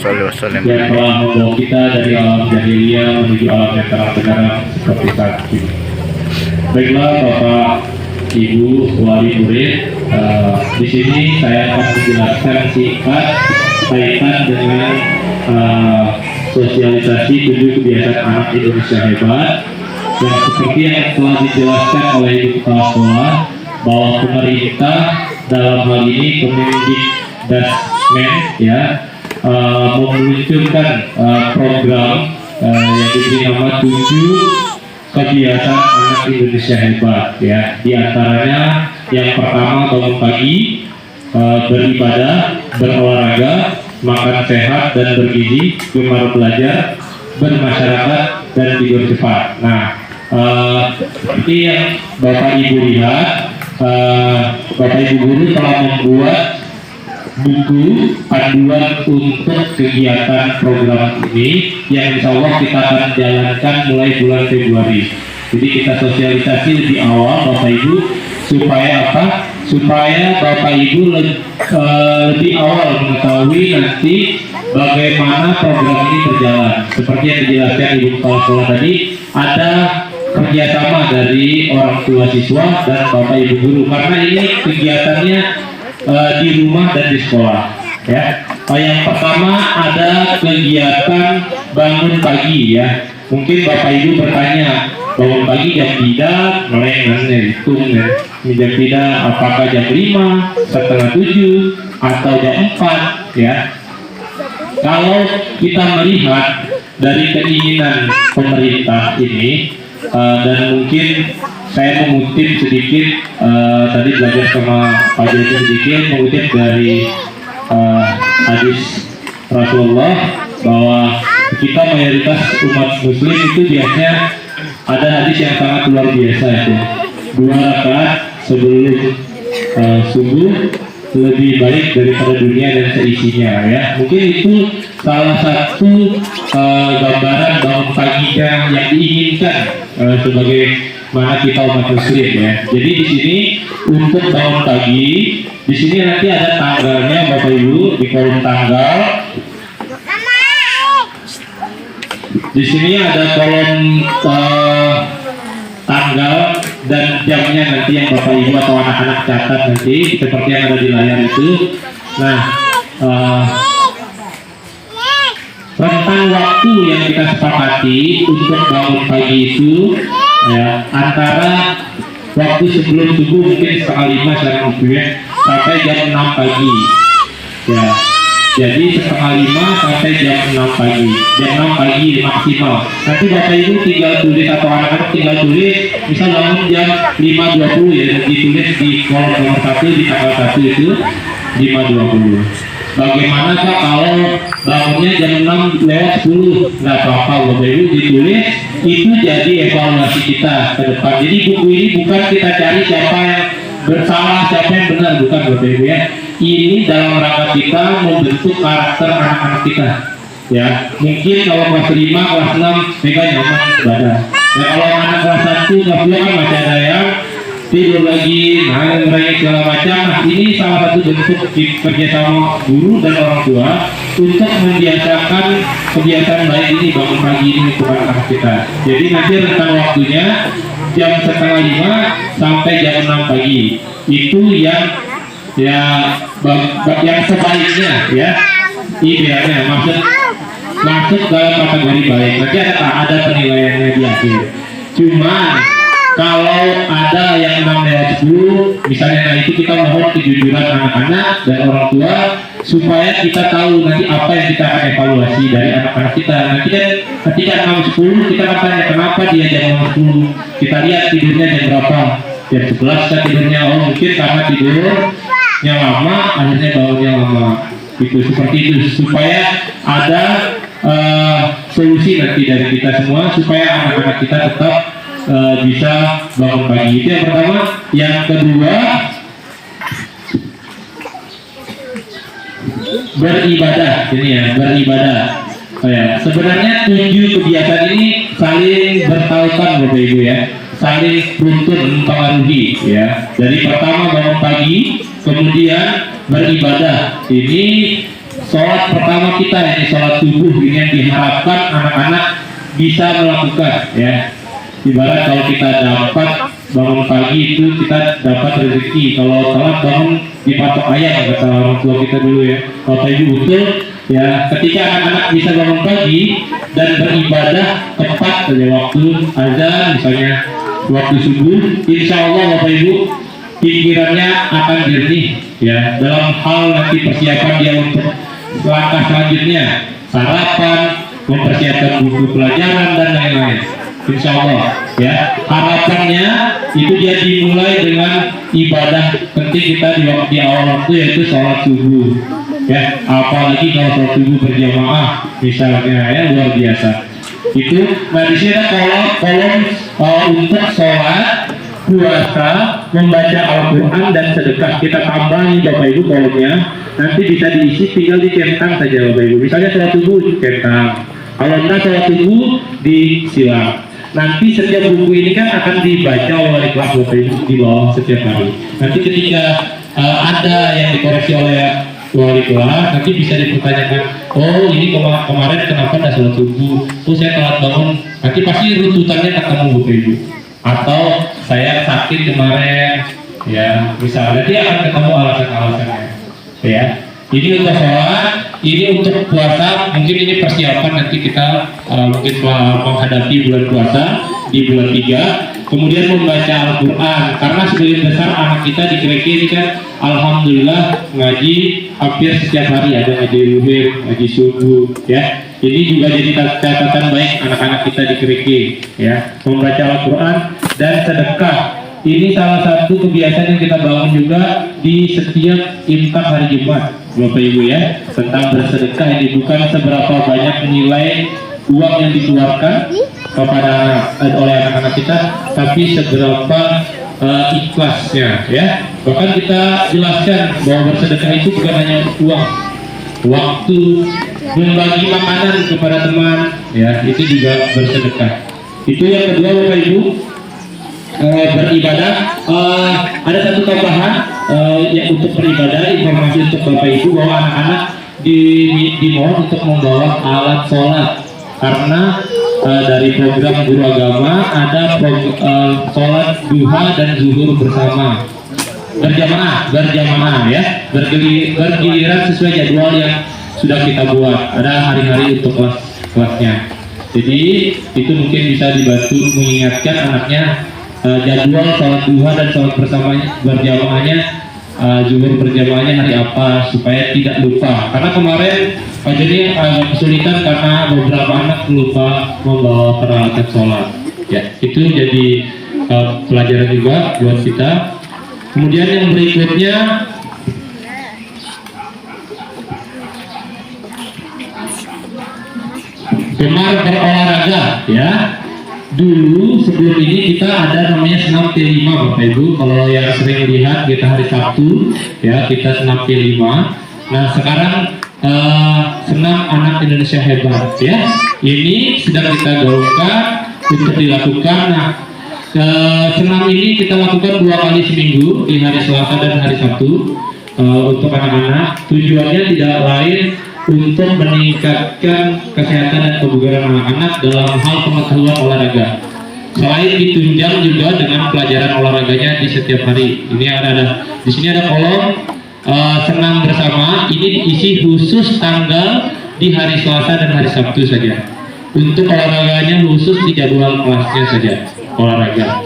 yang telah membawa kita dari alam jahiliyah menuju alam yang terang benderang seperti saat ini. Baiklah Bapak Ibu wali murid, di sini saya akan menjelaskan singkat kaitan dengan sosialisasi 7 kebiasaan anak Indonesia hebat yang seperti yang telah dijelaskan oleh Ibu Kepala Sekolah bahwa pemerintah dalam hal ini Kemendikbudrismen ya meluncurkan program yang diberi nama 7 kebiasaan anak Indonesia hebat ya. Di antaranya yang pertama bangun pagi, beribadah, berolahraga, makan sehat dan bergizi, gemar belajar, bermasyarakat dan tidur cepat. Nah, seperti yang Bapak Ibu lihat, Bapak Ibu guru telah membuat buku panduan untuk kegiatan program ini yang insya Allah kita akan jalankan mulai bulan Februari. Jadi kita sosialisasi lebih awal Bapak Ibu supaya apa? Supaya Bapak Ibu lebih awal mengetahui nanti bagaimana program ini berjalan. Seperti yang dijelaskan Ibu Kepala Sekolah tadi, ada kerjasama dari orang tua siswa dan Bapak Ibu guru karena ini kegiatannya di rumah dan di sekolah ya. Yang pertama ada kegiatan bangun pagi ya. Mungkin Bapak Ibu bertanya, bangun pagi jam 3 melengan hitung ya. Jam 3 apakah jam 5, setengah 7 atau jam 4 ya. Kalau kita melihat dari keinginan pemerintah ini dan mungkin saya mengutip sedikit tadi belajar sama Pak Jody sedikit, mengutip dari hadis Rasulullah bahwa kita mayoritas umat muslim itu biasanya ada hadis yang sangat luar biasa itu 2 rakaat sebelum subuh lebih baik daripada dunia dan seisinya ya. Mungkin itu salah satu gambaran bangun paginya yang diinginkan sebagai mana kita umat muslim ya. Jadi di sini untuk bangun pagi, di sini nanti ada tanggalnya Bapak Ibu di kolom tanggal. Di sini ada kolom tanggal dan jamnya nanti yang Bapak Ibu atau anak-anak catat nanti seperti yang ada di layar itu. Nah, rentang waktu yang kita sepakati untuk bangun pagi itu ya antara waktu sebelum subuh mungkin setengah 5 sekarang ya, sampai jam 6 pagi ya. Jadi setengah 5 sampai jam 6 pagi, jam 6 pagi maksimal. Nanti Bapak Ibu tinggal tulis atau anak-anak tinggal tulis, misal bangun jam 5.20 ya, ditulis di kolom nomor 1 di tanggal 1 itu 5.20. Bagaimana Pak kalau bangunnya jam 6 lewat 10? Nggak apa-apa Bapak Ibu, ditulis, itu jadi evaluasi kita ke depan. Jadi buku ini bukan kita cari siapa yang bersalah, siapa yang benar, bukan Bapak Ibu ya. Ini dalam rangka kita membentuk karakter anak-anak kita ya. Mungkin kalau kelas 5, kelas 6 mereka nyaman ibadah. Dan kalau anak kelas 1, kelas 2 kan masih ada yang tidur lagi, nangis segala macam. Nah, ini salah satu bentuk kerjasama guru dan orang tua untuk membiasakan kebiasaan baik ini bangun pagi ini untuk anak-anak kita. Jadi nanti rentang waktunya jam setengah 5 sampai jam 6 pagi. Itu yang yang sebaiknya ya, idealnya masuk dalam kategori baik. Nanti ada penilaiannya di akhir. Cuman kalau ada yang 6 lewat 10 misalnya, nah itu kita mohon kejujuran anak-anak dan orang tua supaya kita tahu nanti apa yang kita akan evaluasi dari anak-anak kita. Nanti kan ketika 6.10 kita akan tanya kenapa dia jam 10, kita lihat tidurnya jam berapa, jam 11 kan tidurnya, oh mungkin karena tidurnya lama akhirnya bangunnya lama gitu. Seperti itu supaya ada solusi nanti dari kita semua supaya anak-anak kita tetap bisa bangun pagi. Itu yang pertama. Yang kedua, beribadah. Ini ya, beribadah. Ya, sebenarnya 7 kebiasaan ini saling berkaitan Bapak Ibu ya, saling beruntun mempengaruhi ya. Dari pertama bangun pagi, kemudian beribadah. Ini sholat pertama kita, ini sholat subuh, ini yang diharapkan anak-anak bisa melakukan ya. Ibarat kalau kita dapat bangun pagi itu kita dapat rezeki. Kalau telat bangun dipatok ayam kata orang tua kita dulu ya. Bapak Ibu betul ya, ketika anak-anak bisa bangun pagi dan beribadah tepat pada waktu azan misalnya waktu subuh, insya Allah Bapak Ibu pikirannya akan jernih ya dalam hal nanti persiapan dia untuk langkah selanjutnya, sarapan, mempersiapkan buku pelajaran dan lain-lain. Insya Allah ya, harapannya itu dia dimulai dengan ibadah penting kita di awal waktu, yaitu sholat subuh ya. Apalagi kalau sholat subuh berjamaah misalnya ya, luar biasa itu. Nah di sini ada kolom untuk sholat, puasa, membaca Al-Quran dan sedekah. Kita tambahin Bapak Ibu kolomnya, nanti bisa diisi, tinggal dicentang saja Bapak Ibu. Misalnya sholat subuh dicentang, kalau enggak sholat subuh disilang. Nanti setiap buku ini kan akan dibaca oleh wali kelas Bapak Ibu di bawah setiap hari. Nanti ketika ada yang dikoreksi oleh wali kelas, nanti bisa dipertanyakan, oh ini kemarin kenapa ada sholat subuh, oh saya telat bangun. Nanti pasti runtutannya ketemu Bapak Ibu. Atau saya sakit kemarin ya, misalnya dia akan ketemu alasan-alasannya ya. Ini untuk sholat, ini untuk puasa, mungkin ini persiapan nanti kita mungkin menghadapi bulan puasa di bulan 3. Kemudian membaca Al-Quran, karena sebagian besar anak kita di KRK ini kan alhamdulillah ngaji hampir setiap hari, ada ngaji zuhur, ngaji subuh ya. Ini juga jadi catatan baik anak-anak kita di KRK ya, membaca Al-Quran dan sedekah. Ini salah satu kebiasaan yang kita bangun juga di setiap infak hari Jumat Bapak Ibu ya, tentang bersedekah. Ini bukan seberapa banyak nilai uang yang dikeluarkan kepada oleh anak-anak kita, tapi seberapa ikhlasnya ya. Bahkan kita jelaskan bahwa bersedekah itu bukan hanya uang, waktu, membagi makanan kepada teman ya, itu juga bersedekah. Itu yang kedua Bapak Ibu. Beribadah, ada satu tambahan yang untuk beribadah, informasi untuk Bapak Ibu bahwa anak-anak dimohon untuk membawa alat sholat, karena dari program guru agama ada sholat duha dan zuhur bersama berjamaah ya, bergiliran sesuai jadwal yang sudah kita buat. Ada hari-hari untuk kelasnya. Jadi itu mungkin bisa dibantu mengingatkan anaknya jadwal sholat duha dan sholat bersama berjamaahnya, zuhur berjamaahnya hari apa, supaya tidak lupa. Karena kemarin Pak Joni agak kesulitan karena beberapa anak lupa membawa peralatan sholat. Ya, itu jadi pelajaran juga buat kita. Kemudian yang berikutnya, gemar berolahraga ya. Dulu sebelum ini kita ada namanya senam T5 Bapak Ibu. Kalau yang sering lihat kita hari Sabtu ya, kita senam T5. Nah sekarang senam anak Indonesia hebat ya. Ini sedang kita gaungkan untuk dilakukan. Nah senam ini kita lakukan 2 kali seminggu di hari Selasa dan hari Sabtu untuk anak-anak. Tujuannya tidak lain untuk meningkatkan kesehatan dan kebugaran anak-anak dalam hal pengetahuan olahraga. Selain ditunjang juga dengan pelajaran olahraganya di setiap hari. Ini ada di sini ada kolom senam bersama. Ini diisi khusus tanggal di hari Selasa dan hari Sabtu saja. Untuk olahraganya khusus di jadwal kelasnya saja. Olahraga.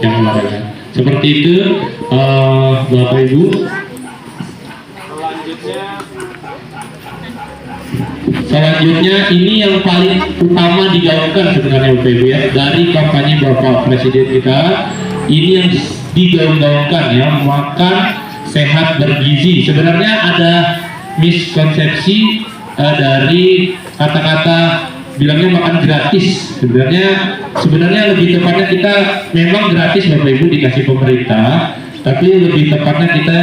Seperti itu Bapak Ibu. Selanjutnya ini yang paling utama digaungkan sebenarnya Bapak Ibu ya, dari kampanye Bapak Presiden kita, ini yang digaungkan ya, makan sehat bergizi. Sebenarnya ada miskonsepsi dari kata-kata bilangnya makan gratis. Sebenarnya lebih tepatnya kita memang gratis Bapak Ibu dikasih pemerintah, tapi lebih tepatnya kita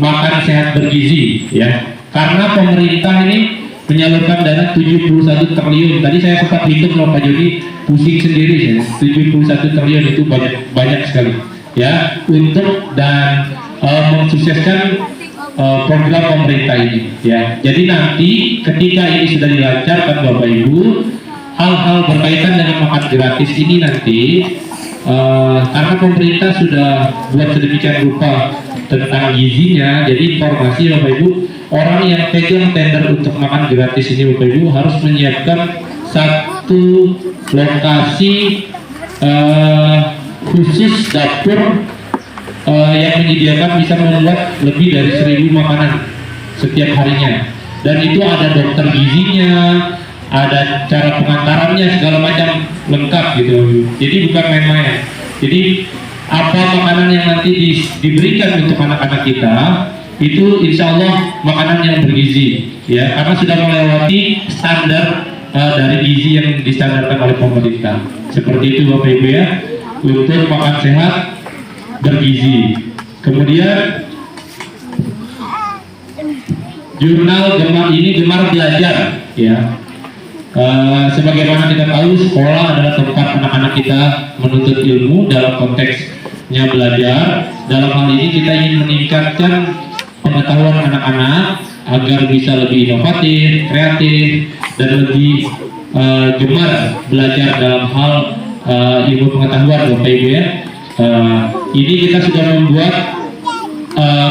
makan sehat bergizi ya. Karena pemerintah ini menyalurkan dana 71 triliun. Tadi saya sempat hitung loh Pak Joni, pusing sendiri ya. 71 triliun itu banyak sekali ya, untuk dan mensukseskan program pemerintah ini ya. Jadi nanti ketika ini sudah dilancarkan Bapak Ibu, hal-hal berkaitan dengan makan gratis ini nanti karena pemerintah sudah buat sedemikian rupa tentang gizinya, jadi informasi Bapak Ibu, orang yang pegang tender untuk makan gratis ini Bapak Ibu harus menyiapkan satu lokasi khusus dapur yang menyediakan bisa membuat lebih dari 1.000 makanan setiap harinya, dan itu ada dokter gizinya, ada cara pengantarannya, segala macam lengkap gitu. Jadi bukan main-main. Jadi apa makanan yang nanti diberikan untuk anak-anak kita itu insya Allah makanan yang bergizi ya, karena sudah melewati standar dari gizi yang distandarkan oleh pemerintah. Seperti itu Bapak Ibu ya, untuk makan sehat bergizi. Kemudian jurnal gemar belajar ya. Sebagaimana kita tahu, sekolah adalah tempat anak-anak kita menuntut ilmu dalam konteksnya belajar. Dalam hal ini kita ingin meningkatkan pengetahuan anak-anak agar bisa lebih inovatif, kreatif, dan lebih gemar belajar dalam hal ilmu pengetahuan Bapak Ibu ya. Ini kita sudah membuat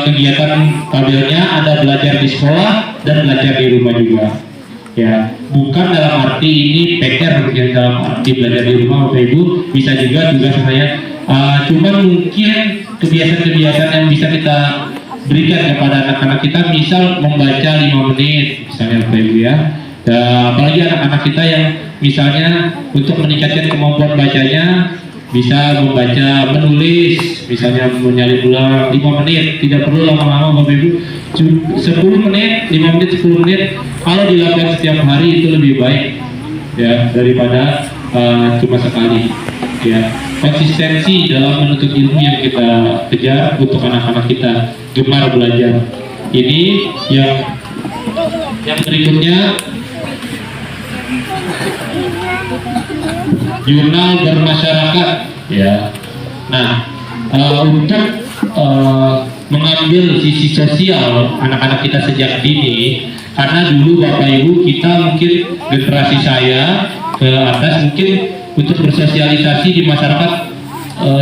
kegiatan tabelnya, ada belajar di sekolah dan belajar di rumah juga ya. Bukan dalam arti ini PR yang dalam arti belajar di rumah Bapak Ibu, bisa juga tugas saya cuman mungkin kebiasaan-kebiasaan yang bisa kita berikan kepada anak-anak kita, misal membaca 5 menit misalnya Bapak Ibu ya. Apalagi anak-anak kita yang misalnya untuk meningkatkan kemampuan bacanya bisa membaca, menulis, misalnya menyalin ulang 5 menit, tidak perlu lama-lama Bapak Ibu, 10 menit, 5 menit, 10 menit, kalau dilakukan setiap hari itu lebih baik ya daripada cuma sekali ya. Konsistensi dalam menuntut ilmu yang kita kejar untuk anak-anak kita gemar belajar. Ini yang berikutnya, jurnal bermasyarakat ya. Nah untuk mengambil sisi sosial anak-anak kita sejak dini, karena dulu Bapak Ibu kita mungkin generasi saya ke atas mungkin untuk bersosialisasi di masyarakat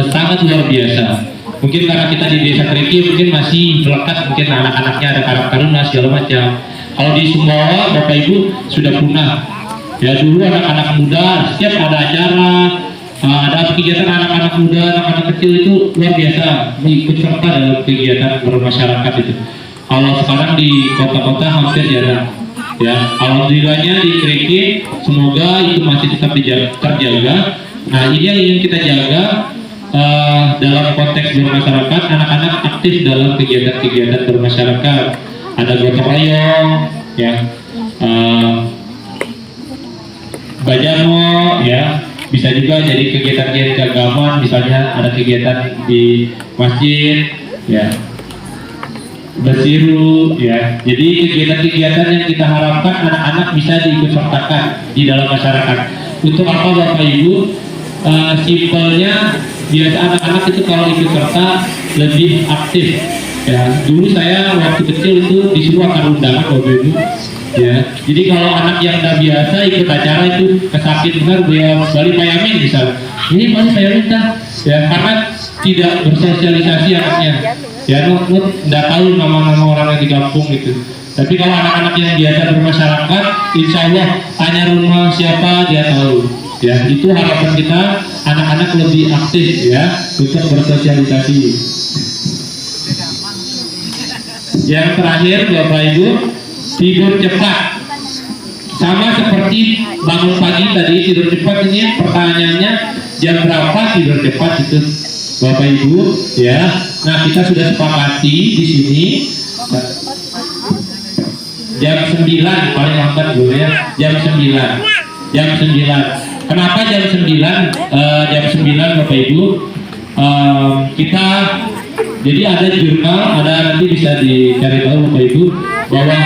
sangat luar biasa. Mungkin karena kita di desa Kreki mungkin masih melekat, mungkin anak-anaknya ada Karang Taruna segala macam. Kalau di Sumbawa Bapak Ibu sudah punah. Ya dulu anak-anak muda setiap ada acara, ada kegiatan anak-anak muda, anak-anak kecil itu luar biasa ikut serta dalam kegiatan bermasyarakat itu. Kalau sekarang di kota-kota hampir jarang. Ya, alhamdulillahnya di Kreki semoga itu masih tetap terjaga. Nah ini yang ingin kita jaga dalam konteks bermasyarakat, anak-anak aktif dalam kegiatan-kegiatan bermasyarakat. Ada gotong royong, ya, bajano, ya, bisa juga jadi kegiatan-kegiatan keagamaan, misalnya ada kegiatan di masjid, ya, bersiru, ya. Jadi kegiatan-kegiatan yang kita harapkan anak-anak bisa diikut sertakan di dalam masyarakat. Untuk apa Bapak Ibu? Simpelnya biasa anak-anak itu kalau ikut serta lebih aktif. Ya, dulu saya waktu kecil itu disuruh akan undangan Bapak Ibu. Ya, jadi kalau anak yang udah biasa ikut acara itu kesakit benar dia balik payamin misalnya. Ini balik payamin dah. Ya, karena tidak bersosialisasi anaknya. Ya, nggak tahu nama-nama orang yang di kampung gitu. Tapi kalau anak-anak yang biasa bermasyarakat, insya Allah tanya rumah siapa dia tahu. Ya, itu harapan kita anak-anak lebih aktif ya untuk bersosialisasi. Yang terakhir Bapak Ibu, tidur cepat. Sama seperti bangun pagi tadi tidur cepat, ini pertanyaannya jam berapa tidur cepat itu Bapak Ibu ya. Nah kita sudah sepakati di sini jam 9 paling lambat dulu ya, jam 9. Kenapa jam 9? Jam 9 Bapak Ibu kita jadi ada jurnal, ada nanti bisa dicari tahu Bapak Ibu bahwa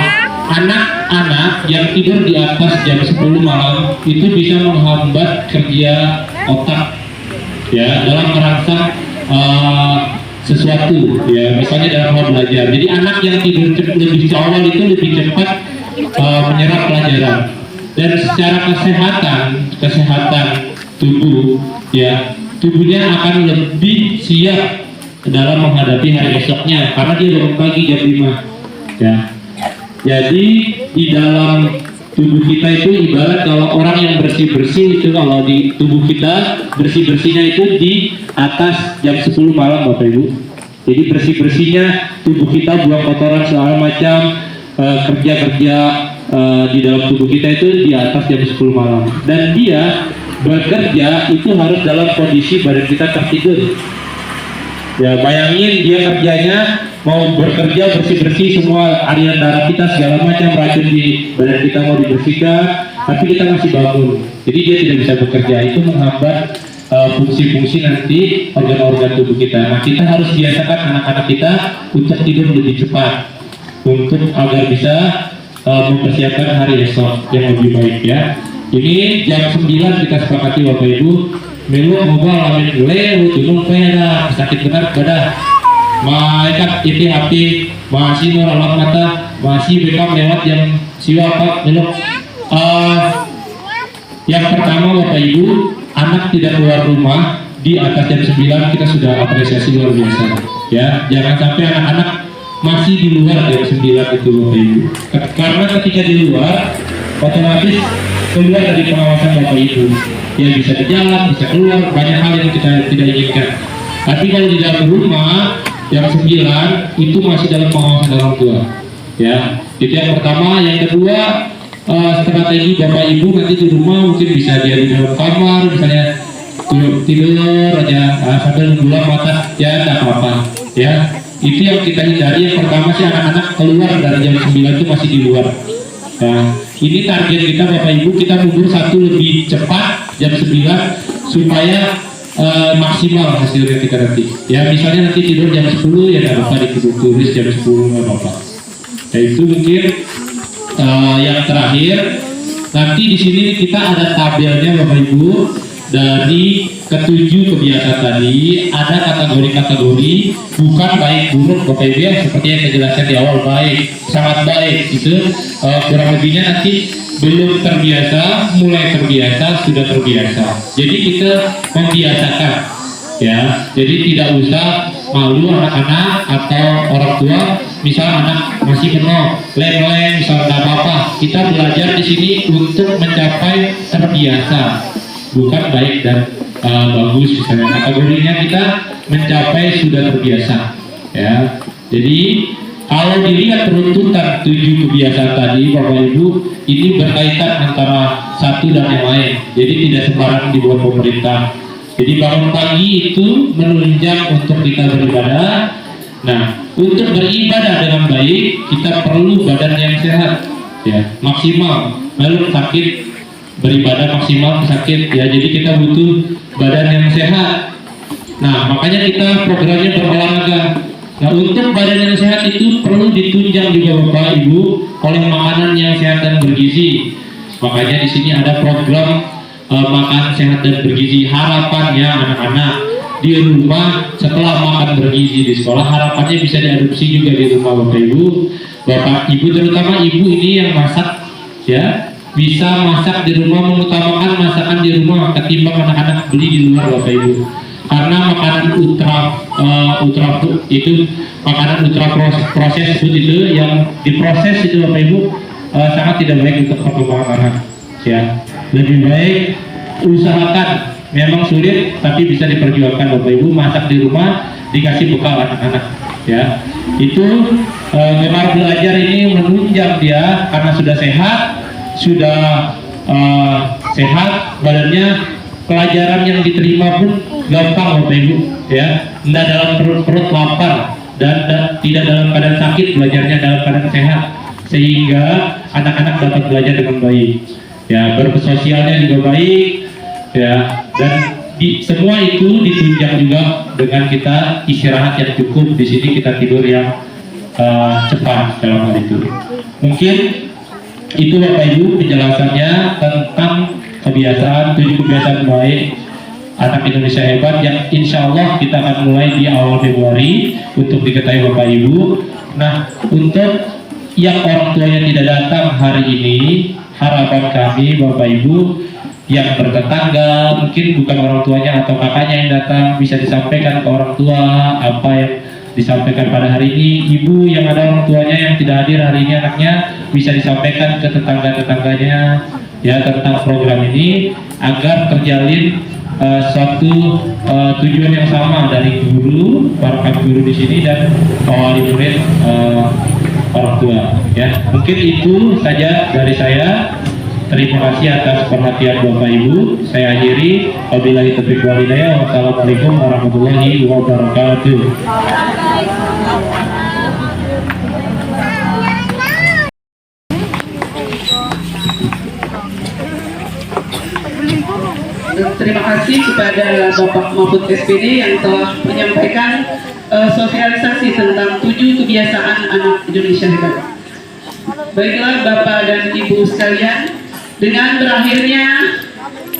anak-anak yang tidur di atas jam 10 malam itu bisa menghambat kerja otak ya dalam merangsang sesuatu ya, misalnya dalam hal belajar. Jadi anak yang tidur lebih awal itu lebih cepat menyerap pelajaran, dan secara kesehatan tubuh ya, tubuhnya akan lebih siap dalam menghadapi hari esoknya karena dia bangun pagi jam 5 ya. Jadi di dalam tubuh kita itu ibarat kalau orang yang bersih-bersih itu, kalau di tubuh kita bersih-bersihnya itu di atas jam 10 malam Bapak Ibu. Jadi bersih-bersihnya tubuh kita, buang kotoran segala macam, kerja-kerja di dalam tubuh kita itu di atas jam 10 malam. Dan dia bekerja itu harus dalam kondisi badan kita tertidur. Ya bayangin dia kerjanya mau bekerja bersih-bersih semua aliran darah kita segala macam, racun di badan kita mau dibersihkan, tapi kita masih bangun. Jadi dia tidak bisa bekerja, itu menghambat fungsi-fungsi nanti organ-organ tubuh kita. Nah kita harus biasakan anak-anak kita untuk tidur lebih cepat untuk agar bisa mempersiapkan hari esok yang lebih baik ya. Ini jam 9 kita sepakati Bapak Ibu. Melu ngobrol amin leu tunung peda sakit benar pada malaikat itu api masih nolak mata masih bekam lewat yang siwa apa melu. Yang pertama Bapak Ibu, anak tidak keluar rumah di atas jam 9 kita sudah apresiasi luar biasa ya. Jangan sampai anak-anak masih di luar jam 9 itu Bapak Ibu, karena ketika di luar otomatis keluar dari pengawasan Bapak Ibu ya, bisa di jalan, bisa keluar, banyak hal yang kita tidak inginkan. Tapi kalau di dalam rumah jam 9 itu masih dalam pengawasan orang tua ya. Itu yang pertama. Yang kedua, strategi Bapak Ibu nanti di rumah mungkin bisa dia di dalam kamar misalnya tidur aja sambil bulan mata ya, tidak apa-apa ya. Itu yang kita hindari. Yang pertama sih anak-anak keluar dari jam 9 itu masih di luar. Nah, ini target kita Bapak Ibu, kita mundur satu lebih cepat jam 9 supaya maksimal hasilnya kita nanti. Ya misalnya nanti tidur jam 10 ya tidak apa-apa, ditulis jam 10 nggak apa-apa. Nah itu mungkin yang terakhir. Nanti di sini kita ada tabelnya Bapak Ibu. Dari ketujuh kebiasaan tadi ada kategori-kategori, bukan baik buruk Bapak Ibu ya, seperti yang saya jelaskan di awal, baik sangat baik itu kurang lebihnya nanti belum terbiasa, mulai terbiasa, sudah terbiasa. Jadi kita membiasakan, ya. Jadi tidak usah malu anak-anak atau orang tua. Misal anak masih penuh, lem-lem, misal nggak apa-apa. Kita belajar di sini untuk mencapai terbiasa, bukan baik dan bagus. Misalnya kategorinya kita mencapai sudah terbiasa, ya. Jadi kalau dilihat runtutan 7 kebiasaan tadi, Bapak Ibu, ini berkaitan antara satu dan yang lain. Jadi tidak sembarang dibuat pemerintah. Jadi bangun pagi itu menunjang untuk kita beribadah. Nah, untuk beribadah dengan baik, kita perlu badan yang sehat, ya, maksimal. Lalu sakit, beribadah maksimal sakit, ya. Jadi kita butuh badan yang sehat. Nah, makanya kita programnya berolahraga. Nah, untuk badan yang sehat itu perlu ditunjang juga Bapak Ibu oleh makanan yang sehat dan bergizi. Makanya di sini ada program makan sehat dan bergizi. Harapannya anak-anak di rumah setelah makan bergizi di sekolah, harapannya bisa diadopsi juga di rumah Bapak Ibu. Bapak Ibu, terutama ibu ini yang masak, ya, bisa masak di rumah, mengutamakan masakan di rumah ketimbang anak-anak beli di luar Bapak Ibu. Karena makanan ultra food itu, makanan ultra proses food itu yang diproses itu Bapak Ibu sangat tidak baik untuk perkembangan anak, ya. Lebih baik usahakan, memang sulit tapi bisa diperjuangkan Bapak Ibu, masak di rumah, dikasih bekal anak-anak, ya. Itu gemar belajar ini menunjang dia karena sudah sehat badannya. Pelajaran yang diterima pun gampang Bapak Ibu, ya. Tidak dalam perut lapar dan tidak dalam keadaan sakit, belajarnya dalam keadaan sehat, sehingga anak-anak dapat belajar dengan baik, ya. Bersosialnya juga baik, ya. Dan semua itu ditunjang juga dengan kita istirahat yang cukup. Di sini kita tidur yang cepat dalam hal itu. Mungkin itu Bapak Ibu penjelasannya tentang kebiasaan 7 kebiasaan baik anak Indonesia hebat yang insya Allah kita akan mulai di awal Februari untuk diketahui Bapak Ibu. Nah, untuk yang orang tuanya tidak datang hari ini, harapan kami Bapak Ibu yang bertetangga, mungkin bukan orang tuanya atau kakaknya yang datang, bisa disampaikan ke orang tua apa yang disampaikan pada hari ini. Ibu yang ada orang tuanya yang tidak hadir hari ini, anaknya bisa disampaikan ke tetangga-tetangganya, ya, tentang program ini agar terjalin suatu tujuan yang sama dari guru, para guru di sini dan wali murid, orang tua, ya. Mungkin itu saja dari saya. Terima kasih atas perhatian Bapak Ibu. Saya akhiri. Wabillahi taufiq wal hidayah. Wassalamualaikum warahmatullahi wabarakatuh.
Terima kasih kepada Bapak Mahfud SPD yang telah menyampaikan sosialisasi tentang 7 kebiasaan anak Indonesia hebat. Baiklah Bapak dan Ibu sekalian, dengan berakhirnya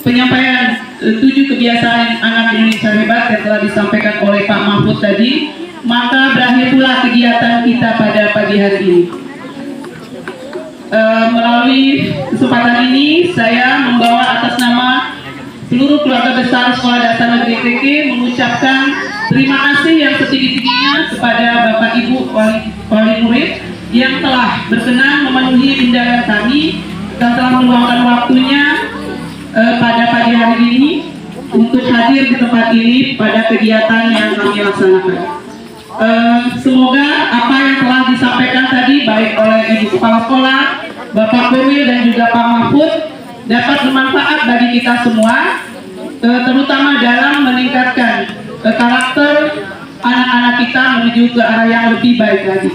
penyampaian 7 kebiasaan anak Indonesia hebat yang telah disampaikan oleh Pak Mahfud tadi, maka berakhir pula kegiatan kita pada pagi hari ini. Melalui kesempatan ini, saya membawa atas nama seluruh keluarga besar Sekolah Dasar Negeri TK mengucapkan terima kasih yang setinggi-tingginya kepada Bapak Ibu wali murid yang telah berkenan memenuhi undangan kami dan telah meluangkan waktunya pada pagi hari ini untuk hadir di tempat ini pada kegiatan yang kami laksanakan. Semoga apa yang telah disampaikan tadi baik oleh Ibu Kepala Sekolah, Bapak Korwil dan juga Pak Mahfud dapat bermanfaat bagi kita semua, terutama dalam meningkatkan karakter anak-anak kita menuju ke arah yang lebih baik lagi.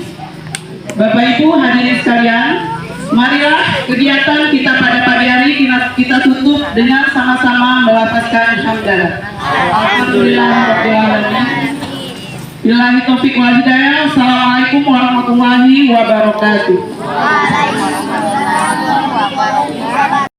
Bapak Ibu hadirin sekalian, marilah kegiatan kita pada pagi hari kita tutup dengan sama-sama melafazkan hamdalah. Alhamdulillahirabbil alamin. Billahi taufiq wal hidayah. Assalamualaikum warahmatullahi wabarakatuh.
Waalaikumsalam warahmatullahi wabarakatuh.